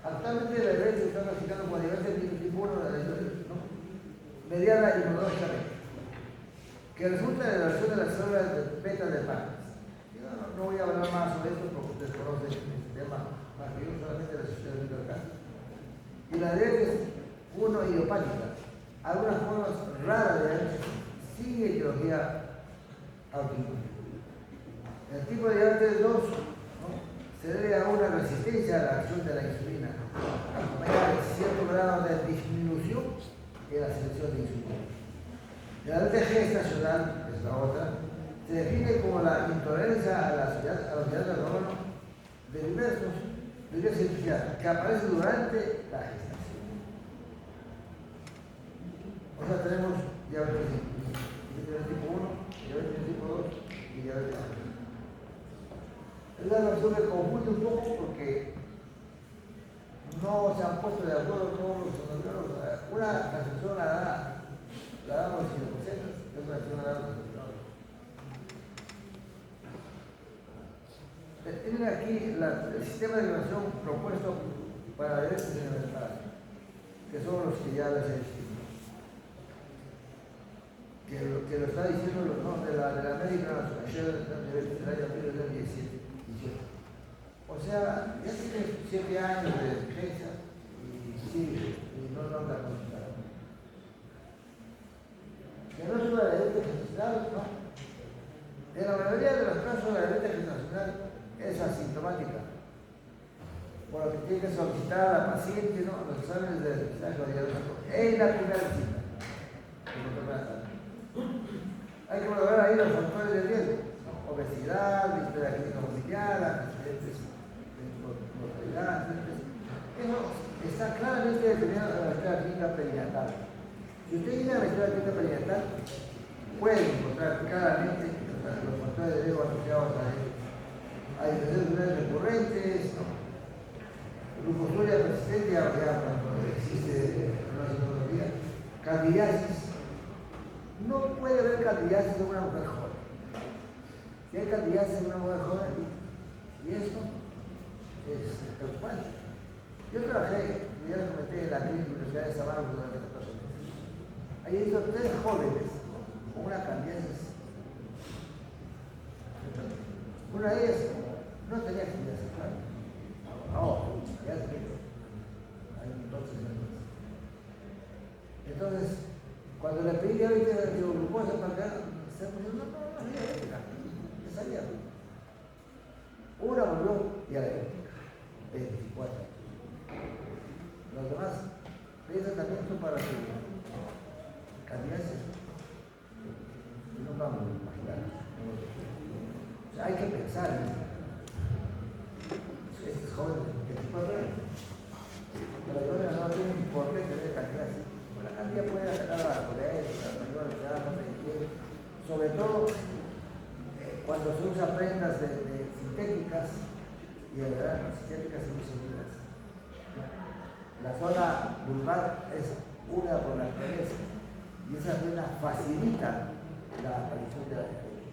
Actualmente la diabetes se está clasificando como diabetes tipo 1 mediana inmunológicamente, que resulta de la versión de las células beta del páncreas. No voy a hablar más sobre esto porque ustedes conocen este tema más que yo, solamente la sociedad del cáncer. Y la diabetes 1 idiopática, algunas formas raras de diabetes sin etiología autoinmune. El tipo de diabetes 2, ¿no?, se debe a una resistencia a la acción de la insulina, acompañada de cierto grado de disminución en la secreción de insulina. La diabetes gestacional, que es la otra, se define como la intolerancia a los hidratos de carbono de diversa intensidad que aparece durante la gestación. O sea, tenemos diabetes tipo 1, diabetes tipo 2 y diabetes tipo 3. Es la versión que confunde un poco porque no se han puesto de acuerdo todos los endocrinologos. Una recepción la damos los ginecocentros, y otra recepción la damos los endocrinologos. Tienen aquí el sistema de evaluación propuesto para diabetes en el embarazo, que son los que ya les he dicho. Que lo está diciendo de la American Association del año 2017. O sea, ya tiene 7 años de vigencia y sigue, y no anda consultando. Que no es una diabetes gestacional, no. En la mayoría de los casos la diabetes gestacional es asintomática, por lo que tiene que solicitar a la paciente, ¿no?, los exámenes de depistaje diagnóstico en la primera visita. Hay que valorar ahí los factores de riesgo, ¿no?, obesidad, historia clínica familiar, antecedentes de mortalidad, etc. Eso está claramente definido en la historia clínica perinatal. Si usted viene a la historia clínica perinatal, puede encontrar claramente los factores de riesgo asociados a ello. Hay infecciones recurrentes, ¿no?, glucosuria persistente, ya cuando existe una sintomatología, candidiasis. No puede haber candidiasis en una mujer joven. Si hay candidiasis en una mujer joven, y esto es preocupante. Yo trabajé, ya les comenté, en la clínica Universidad de Sabana durante 14 meses. Ahí he visto 3 jóvenes con una candidiasis. Una de ellas no tenía candidiasis, claro. Ahora, ya se ve. Hay entonces. Entonces, cuando le pedí diabetes de glucosa para que se pusieron, no es diabética, es sabía. Una volvió diabética, 24. Los demás pedí tratamiento para su candidiasis y no vamos a imaginar. O sea, hay que pensar en esto. Este es joven, 24 años. Pero todavía no tienen por qué tener candidiasis. La cantidad puede atacar a la colesterol, a la mayor, sobre todo cuando se usa prendas de sintéticas y de verdad sintéticas y muy seguras. La zona vulvar es una por la naturaleza y esa zona facilita la aparición de la diabetes.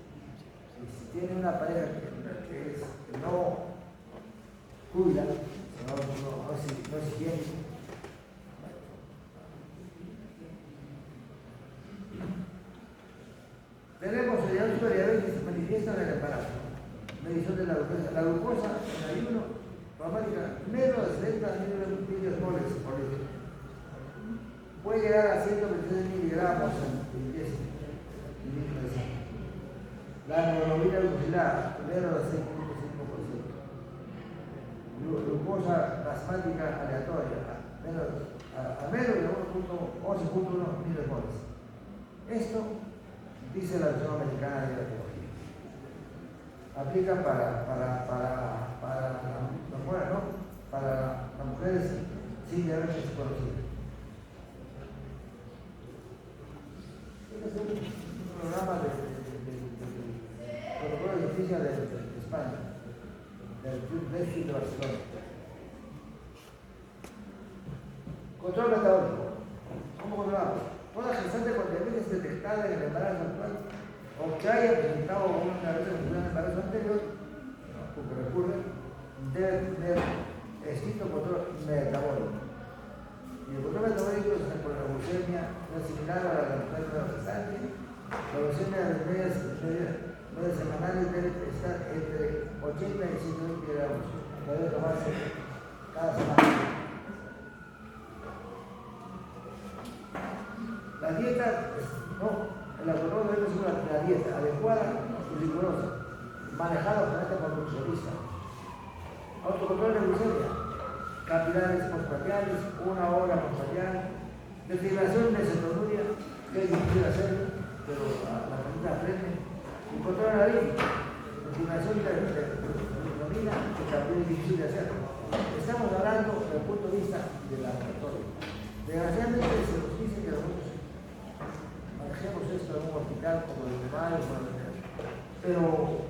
Y si tiene una pareja que no cuida, no es higiénico, tenemos el diagnóstico de diabetes que se manifiesta en el embarazo. Medición de la glucosa. La glucosa en ayuno normalmente menos de 70 milimoles por litro. Puede llegar a 126 miligramos en 10 litros de sangre. La hemoglobina glucosilada menos de 6.5%. Glucosa plasmática aleatoria a menos de 11.1 milimoles. Esto dice la Asociación Americana de Diabetología. Aplica para las mujeres sin diabetes conocida. Este es un programa de protocolo de justicia de España, del de Barcelona. Control metabólico. ¿Cómo controlamos? Toda gestante con diabetes detectada en el embarazo actual o que haya presentado una diabetes en el embarazo anterior, porque recurre, debe tener estricto control metabólico. Y el control metabólico es por la glucemia, no es similar a la de la mujer no gestante. La glucemia de medias semanales debe estar entre 80 y 120 gramos. Debe tomarse cada semana. La dieta, no, el autónomo debe ser la dieta adecuada rigurosa, manejado obviamente por nutricionista. Autocontrol de glucemia, capilares postprandiales, 1 hora postprandial, desfibrilación de cetonuria, que es difícil hacerlo, pero la familia aprende, y control analítico, desfibrilación de hemoglobina, que también es difícil de hacerlo. Estamos hablando desde el punto de vista de laboratorio. Desgraciadamente se nos dice que nosotros manejemos esto en un hospital como el de Mayo, pero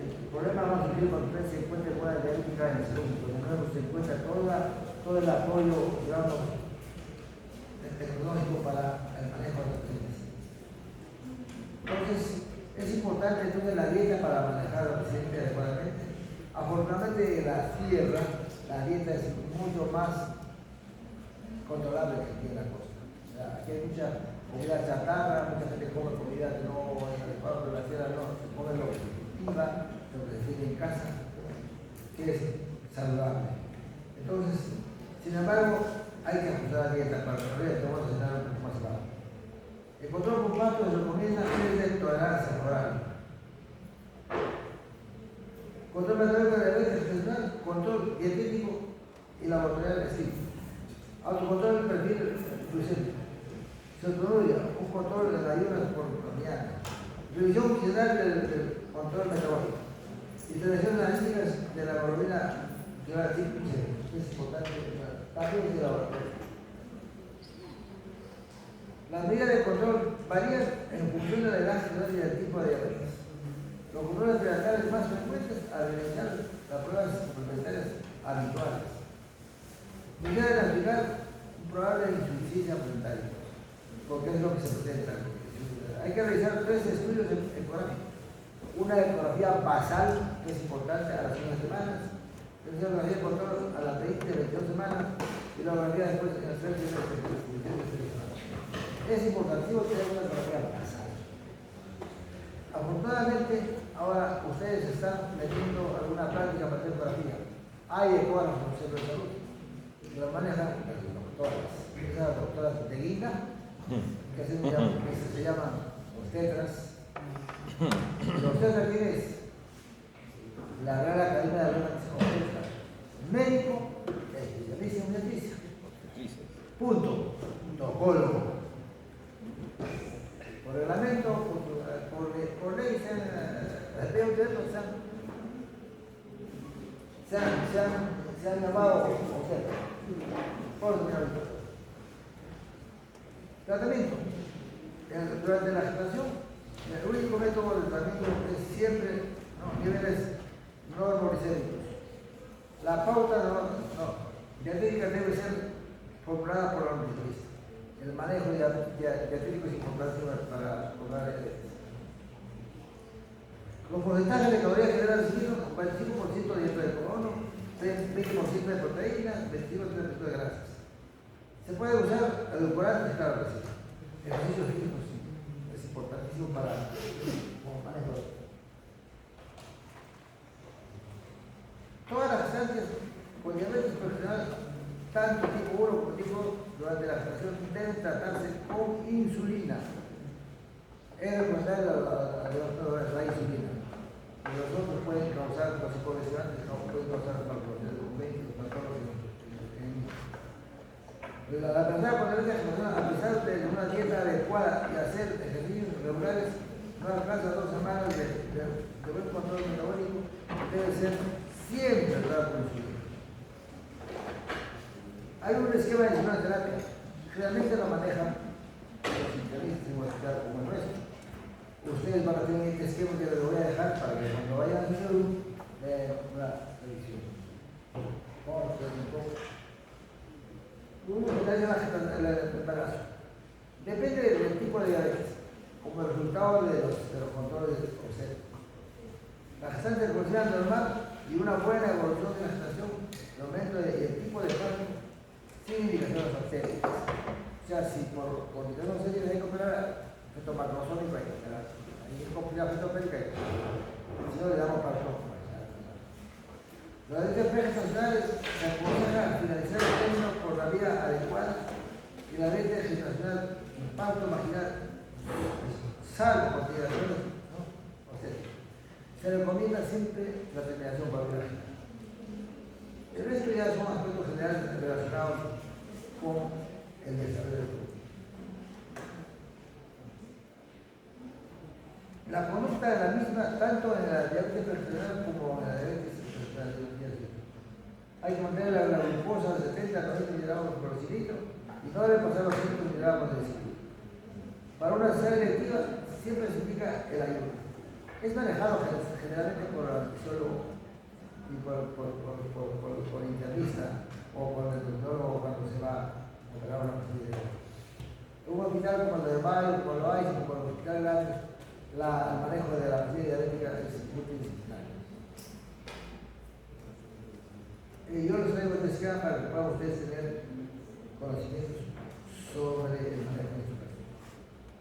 el problema más difícil cuando usted se encuentra con la dialéctica en el segundo, donde se encuentra todo el apoyo, digamos, tecnológico para el manejo de los pacientes. Entonces, es importante entonces la dieta para manejar al paciente adecuadamente. Afortunadamente en la tierra, la dieta es mucho más controlable que aquí en la costa. O sea, aquí hay mucha comida chatarra, mucha gente come comida que no es adecuada, pero la tierra no, se come lo que se cultiva, lo que se tiene en casa, que es saludable. Entonces, sin embargo, hay que ajustar la dieta para que vamos a cenar un poco más bajo. El control por pato se recomienda es de tolerancia oral. Control metabólico de diabetes gestacional, control dietético y laboratorial estricto. Autocontrol del perfil glucémico. Cetonuria, un control de ayunas por mañana. Revisión general del control metabólico. Intervenciones analíticas de la hemoglobina que va a decir es importante, también es de laboratorio. Las medidas de control varían en función de la edad y del tipo de diabetes. Los controles prenatales más frecuentes al realizar las pruebas complementarias habituales. Medida de identificar un probable insuficiencia planetaria, porque es lo que se presenta. Hay que realizar 3 estudios ecográficos. Una ecografía basal, que es importante a las 1 semanas, una ecografía de control a las 20-22 semanas, y la ecografía después de las 3 semanas. Es importantísimo tener una ecografía basal. Afortunadamente, ahora ustedes están metiendo alguna práctica para hacer ecografía. Hay ecógrafos en el centro de salud, que lo manejan las doctoras. Esas doctoras de guinda, que se llaman obstetras. Los obstetras, ¿quién es? La Real Academia de la Obstetra. Médico, especialista en obstetricia. Punto. Tocólogo. Por reglamento, por ley, se han llamado obstetras. Tratamiento. Durante la gestación, el único método de tratamiento es siempre niveles normoglicémicos. La pauta dietética debe ser formulada por la nutricionista. El manejo dietético es importante para formar diabetes. Los porcentajes de calorías generales seguidos: 45% de hidrato de carbono, 20% de proteínas, 25% de grasas. ¿Se puede usar edulcorantes? Claro que sí. Ejercicio físico sí. Es importantísimo para como manejo. Todas las gestantes con diabetes personal, tanto tipo 1 como tipo 2, durante la gestación deben tratarse con insulina. Es recomendable la insulina. Los otros pueden causar toxicolesionantes, no pueden causar la persona con diabetes gestacional, a pesar de una dieta adecuada y hacer ejercicios regulares, no alcanza 2 semanas de buen control metabólico, debe ser siempre tratado con insulina. Hay un esquema de insulinoterapia. Generalmente lo manejan los internistas en un hospital como el nuestro. Ustedes van a tener este esquema que les voy a dejar para que cuando vayan a hacer una revisión. Uno que el embarazo. Depende del tipo de diabetes, como resultado de los controles obstétricos. La gestante se considera normal y una buena evolución de la gestación, el aumento del tipo de parto, sin indicaciones obstétricas. O sea, si por indicaciones obstétricas hay que operar, efecto macrosómico hay que operar. Hay que complicar efecto obstétrico, si no le damos parto. Los diabetes pregestacionales se aconsejan finalizar el término por la vía adecuada y la diabetes gestacional, impacto vaginal, salvo consideraciones obstétricas. se recomienda siempre la terminación valvular. El resto ya son aspectos generales relacionados con el desarrollo del producto. La conducta de la misma, tanto en la diabetes peritoneal como en la diabetes peritoneal. Hay que mantener la glucosa de 70 a 90 miligramos por decilitro y no debe pasar los 100 miligramos de decilitro. Para una necesidad electiva siempre se indica el ayuno. Es manejado generalmente por el anestesiólogo y por el internista o por el endocrinólogo cuando se va a operar una posibilidad. En un hospital como el de Bayo, como lo hay, como el hospital grande, el manejo de la pastilla diabética es multidisciplinario. Yo les traigo esta esquema para que puedan ustedes tener conocimientos sobre el manejo de su pastilla.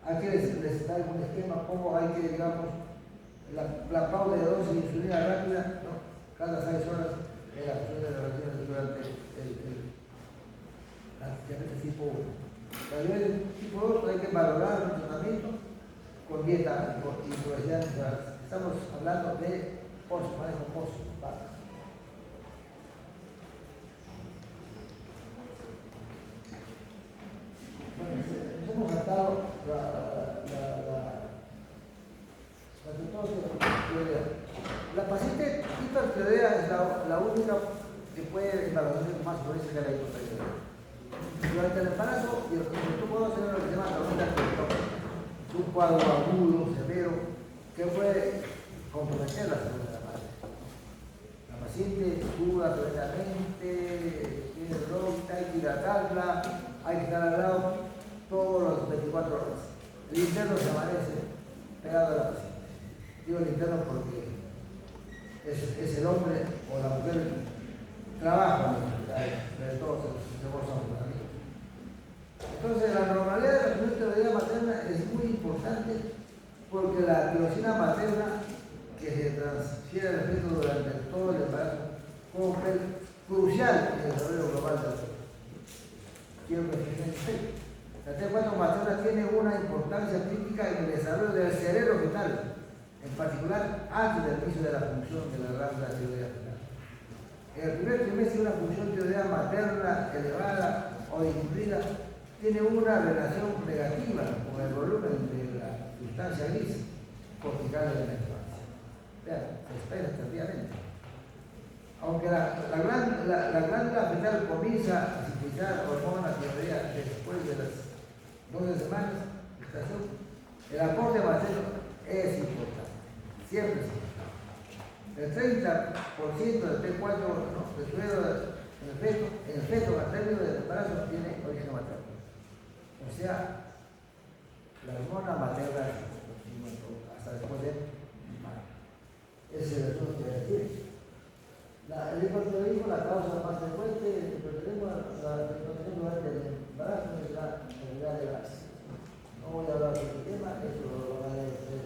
Aquí les traigo un esquema, cómo hay que, digamos, la pausa de dosis de insulina rápida, ¿no? Cada 6 horas en la función de relaciones durante la diabetes tipo 1. La diabetes tipo 2 hay que valorar el tratamiento con dieta y obesidad natural. Estamos hablando de manejo post-vaca. Bueno, nos hemos saltado la paciente hipertiroidea es la única que puede evaluarse más progresa que la hipotiroidea. Durante el embarazo, tú puedes tener lo que se llama tormenta ectópica. Es un cuadro agudo, severo, que puede comprometer la salud de la madre. La paciente suda tremendamente, tiene dolor, hay que hidratarla, hay que estar al lado todos los 24 horas. El interno se amanece pegado a la paciente. Digo el interno porque es el hombre o la mujer que trabaja en los hospitales, sobre todo se gozan con amigos. Entonces, la normalidad de la tiroidea materna es muy importante porque la tirosina materna que se transfiere al feto durante todo el embarazo juega un papel crucial en el desarrollo global del feto. Quiero que se entienda. La T4 materna tiene una importancia crítica en el desarrollo del cerebro fetal, en particular antes del inicio de la función de la glándula tiroidea fetal. En el primer trimestre, una función tiroidea materna elevada o disminuida tiene una relación negativa con el volumen de la sustancia gris cortical de la infancia. Vean, se espera tardíamente. Aunque la glándula fetal comienza a sintetizar hormona tiroidea después de las 12 semanas de gestación, el aporte materno es importante, siempre es importante. El 30% del T4 del suero en el feto al término del embarazo tiene origen materno. O sea, la hormona materna hasta después de ese es el resumen que voy a decir. El hipotiroidismo, la causa más frecuente del hipotiroidismo, la hipotiroidismo durante el embarazo es la enfermedad de Graves. No voy a hablar de este tema, eso lo van a hacer.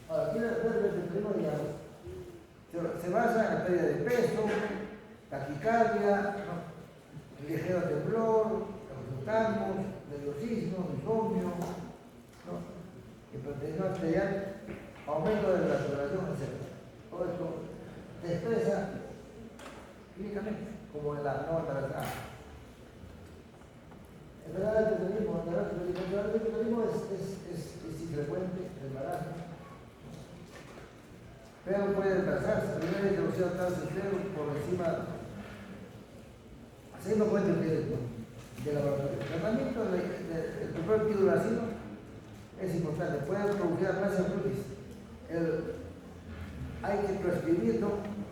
Ahora, aquí el hipotiroidismo, digamos, se basa en la pérdida de peso, taquicardia, ligero temblor, causamos, nerviosismo, insomnio, hipertensión arterial, aumento de la saturación, etc. Todo esto se expresa clínicamente como en la no embarazada. Enfermedad del hipotiroidismo, el hipotiroidismo es infrecuente, el embarazo, pero puede embarazarse. Primero hay que reducir la tasa de cero por encima, haciendo cuenta de laboratorio. El tratamiento del primer piduracino es importante, puede producir aplasia brutis. Hay que prescribirlo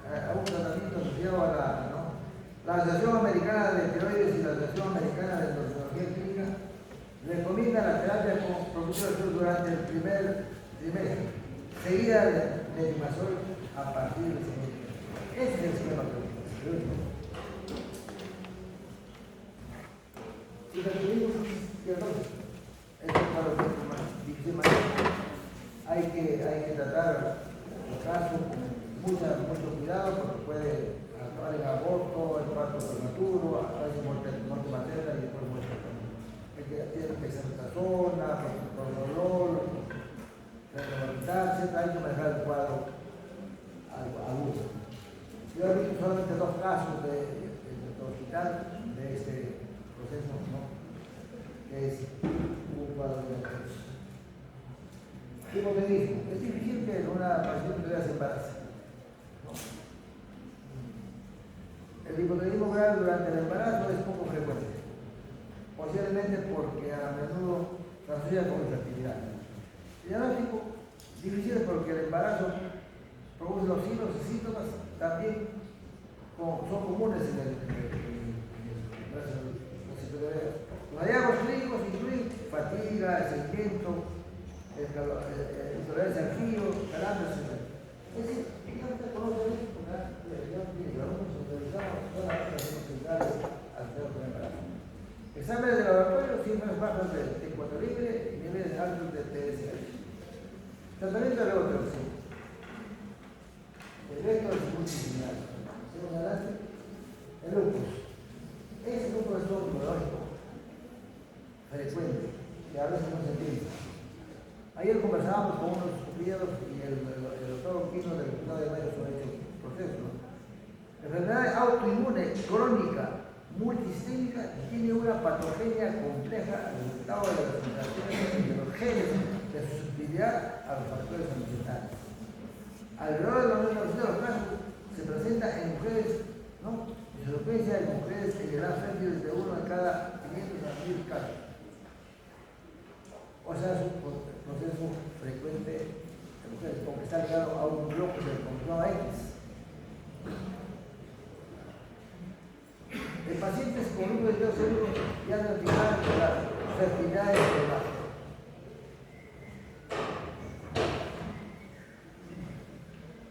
a un tratamiento asociado a la Asociación Americana de Tiroides y la Asociación Americana de Endocrinología Clínica recomienda la terapia con propulsión durante el primer trimestre, seguida de dimasol a partir del segundo trimestre. Ese es el esquema clínico. Si recibimos esto es para los víctimas, hay que tratar el caso con mucho cuidado porque puede acabar en aborto, el parto prematuro, a veces muerte materna y después muerte. Hay que hacer dexametasona, propranolol, siempre hay que manejar el cuadro agudo. Yo he visto solamente 2 casos de hospital de este proceso, ¿no? Que es un cuadro de acceso. Hipotenismo. Es difícil que en una paciente se embarace. El hipotenismo grave durante el embarazo es poco frecuente, posiblemente porque a menudo se asocia con infertilidad. El diagnóstico difícil porque el embarazo produce los signos y síntomas también son comunes en el embarazo. Los hallazgos clínicos incluyen fatiga, estreñimiento, intolerancia al frío, calambres, etc. Es decir, digamos que conoce esto porque la revisión clínica, algunos supervisados todas las relaciones centrales alrededor del embarazo. Exámenes de laboratorio, cifras bajas de T4 libre y niveles altos de TSH. Tratamiento de reutilización. El resto es multidisciplinar. Seguimos adelante. El lupus. Ese es un trastorno neurológico frecuente, que a veces no se entiende. Ayer conversábamos con unos compañeros y el doctor Quino del Hospital de Mayo sobre este proceso. La enfermedad autoinmune crónica multisistémica tiene una patogenia compleja resultado de las alteraciones de los genes de susceptibilidad a los factores ambientales. Alrededor del 90% de los casos se presenta en mujeres, ¿no? Y se frecuencia en mujeres en edad fértil de 1 de cada 500 a 1000 casos. O sea, es un proceso frecuente de mujeres, porque está ligado a un bloque del control X. En pacientes con un de seguro ya diagnosticadas con la fertilidad escolar.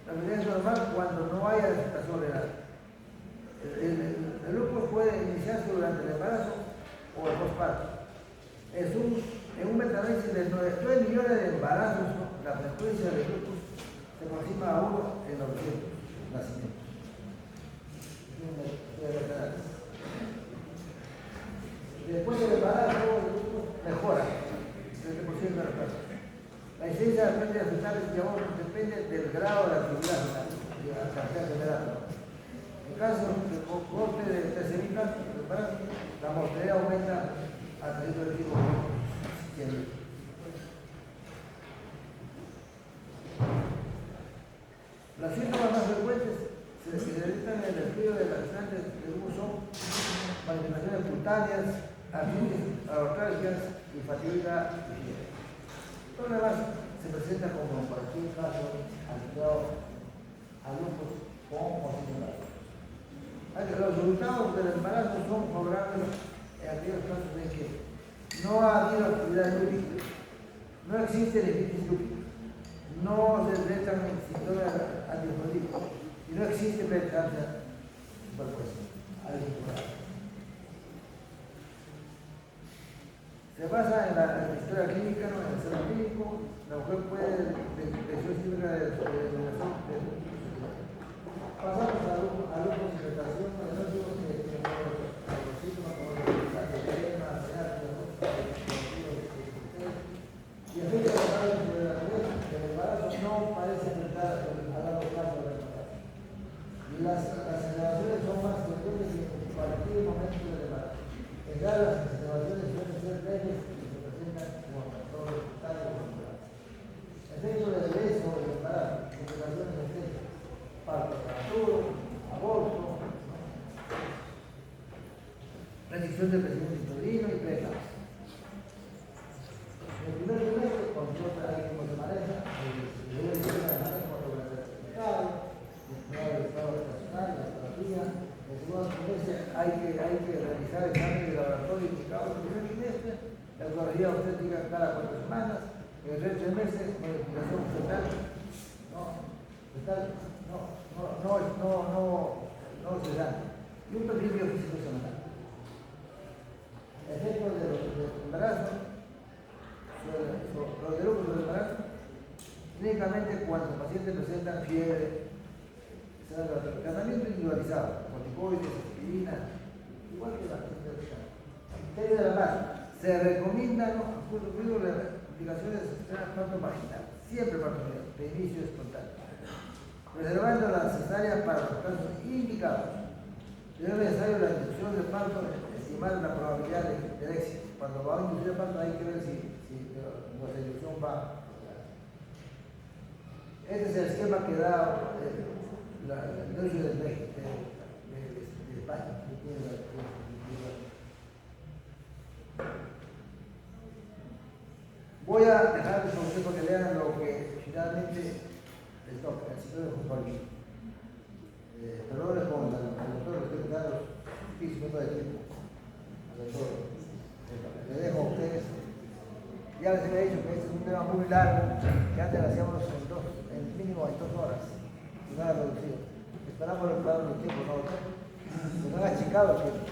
La fertilidad es normal cuando no haya gestación renal. El lupus puede iniciarse durante el embarazo o el posparto. En un metaanálisis de 9 millones de embarazos, ¿no? La frecuencia de lupus se aproxima a 1 en 900 nacimientos. Después del embarazo, el lupus mejora, 30% de los casos. La incidencia de pérdidas fetales y abortos depende del grado de actividad fetal, de la cantidad general. En caso de corte de tercer caso, la mortalidad aumenta a 30 tipo. Las síntomas más frecuentes se detectan en el estudio de las plantas de uso, manifestaciones cutáneas, artritis aortálgicas y fatiga y fiebre. Todo lo demás se presenta como en cualquier caso asociado a lupus con o sin embarazo. Los resultados del embarazo son favorables en aquellos casos en que no ha habido actividad lúdica, no existe nefritis lúdica, no se detectan síntomas antiofílicos y no existe preeclampsia superpuesta. Se basa en la historia clínica, ¿no? En el cerebro clínico, la mujer puede lesión química de dominación de pasamos a lupus y gestación, no digo que los síntomas como la edema, y efecto de la el embarazo no parece afectar a largo plazo del embarazo. Y las aceleraciones son más frecuentes en cualquier momento del embarazo. En general, las aceleraciones suelen ser breves y se presentan como trastornos resultados o musculares. Efecto del bebé sobre el embarazo, complicaciones extensas, parto prematuro, aborto, restricción del crecimiento intrauterino y preeclampsia. En el primer trimestre, cuando hay cómo se maneja, el nivel de manejo durante el certificado, el estado estacional, la terapia. En el segundo trimestre hay que realizar exámenes de laboratorio indicados en el primer trimestre, la ecografía obstétrica cada 4 semanas, en el tercer trimestre, modificación fetal, no sedante, y un perfil biofísico semanal. Efectos del embarazo. Los de lupus del embarazo, clínicamente cuando el paciente presenta fiebre, tratamiento individualizado, corticoides, aspirina, igual que la paciente africana. Desde la base, se recomiendan las aplicaciones externas tanto vaginales. siempre parto de inicio espontáneo, reservando la cesárea para los casos indicados. Si no es necesario la inducción del parto, estimar la probabilidad del éxito. Cuando va a inducir el parto hay que ver si la inducción va. Este es el esquema que da el negocio de España. Voy a dejarles a ustedes para que lean lo que finalmente les toca, el ciclo de José. Pero no les pongan al doctor, les tengo que dar los 15 minutos de tiempo. Al doctor, le dejo a ustedes. Ya les había dicho que este es un tema muy largo, que antes lo hacíamos en mínimo en 2 horas, y nada reducido. Esperamos recuperar los tiempos, ¿no? Que no han achicado el tiempo.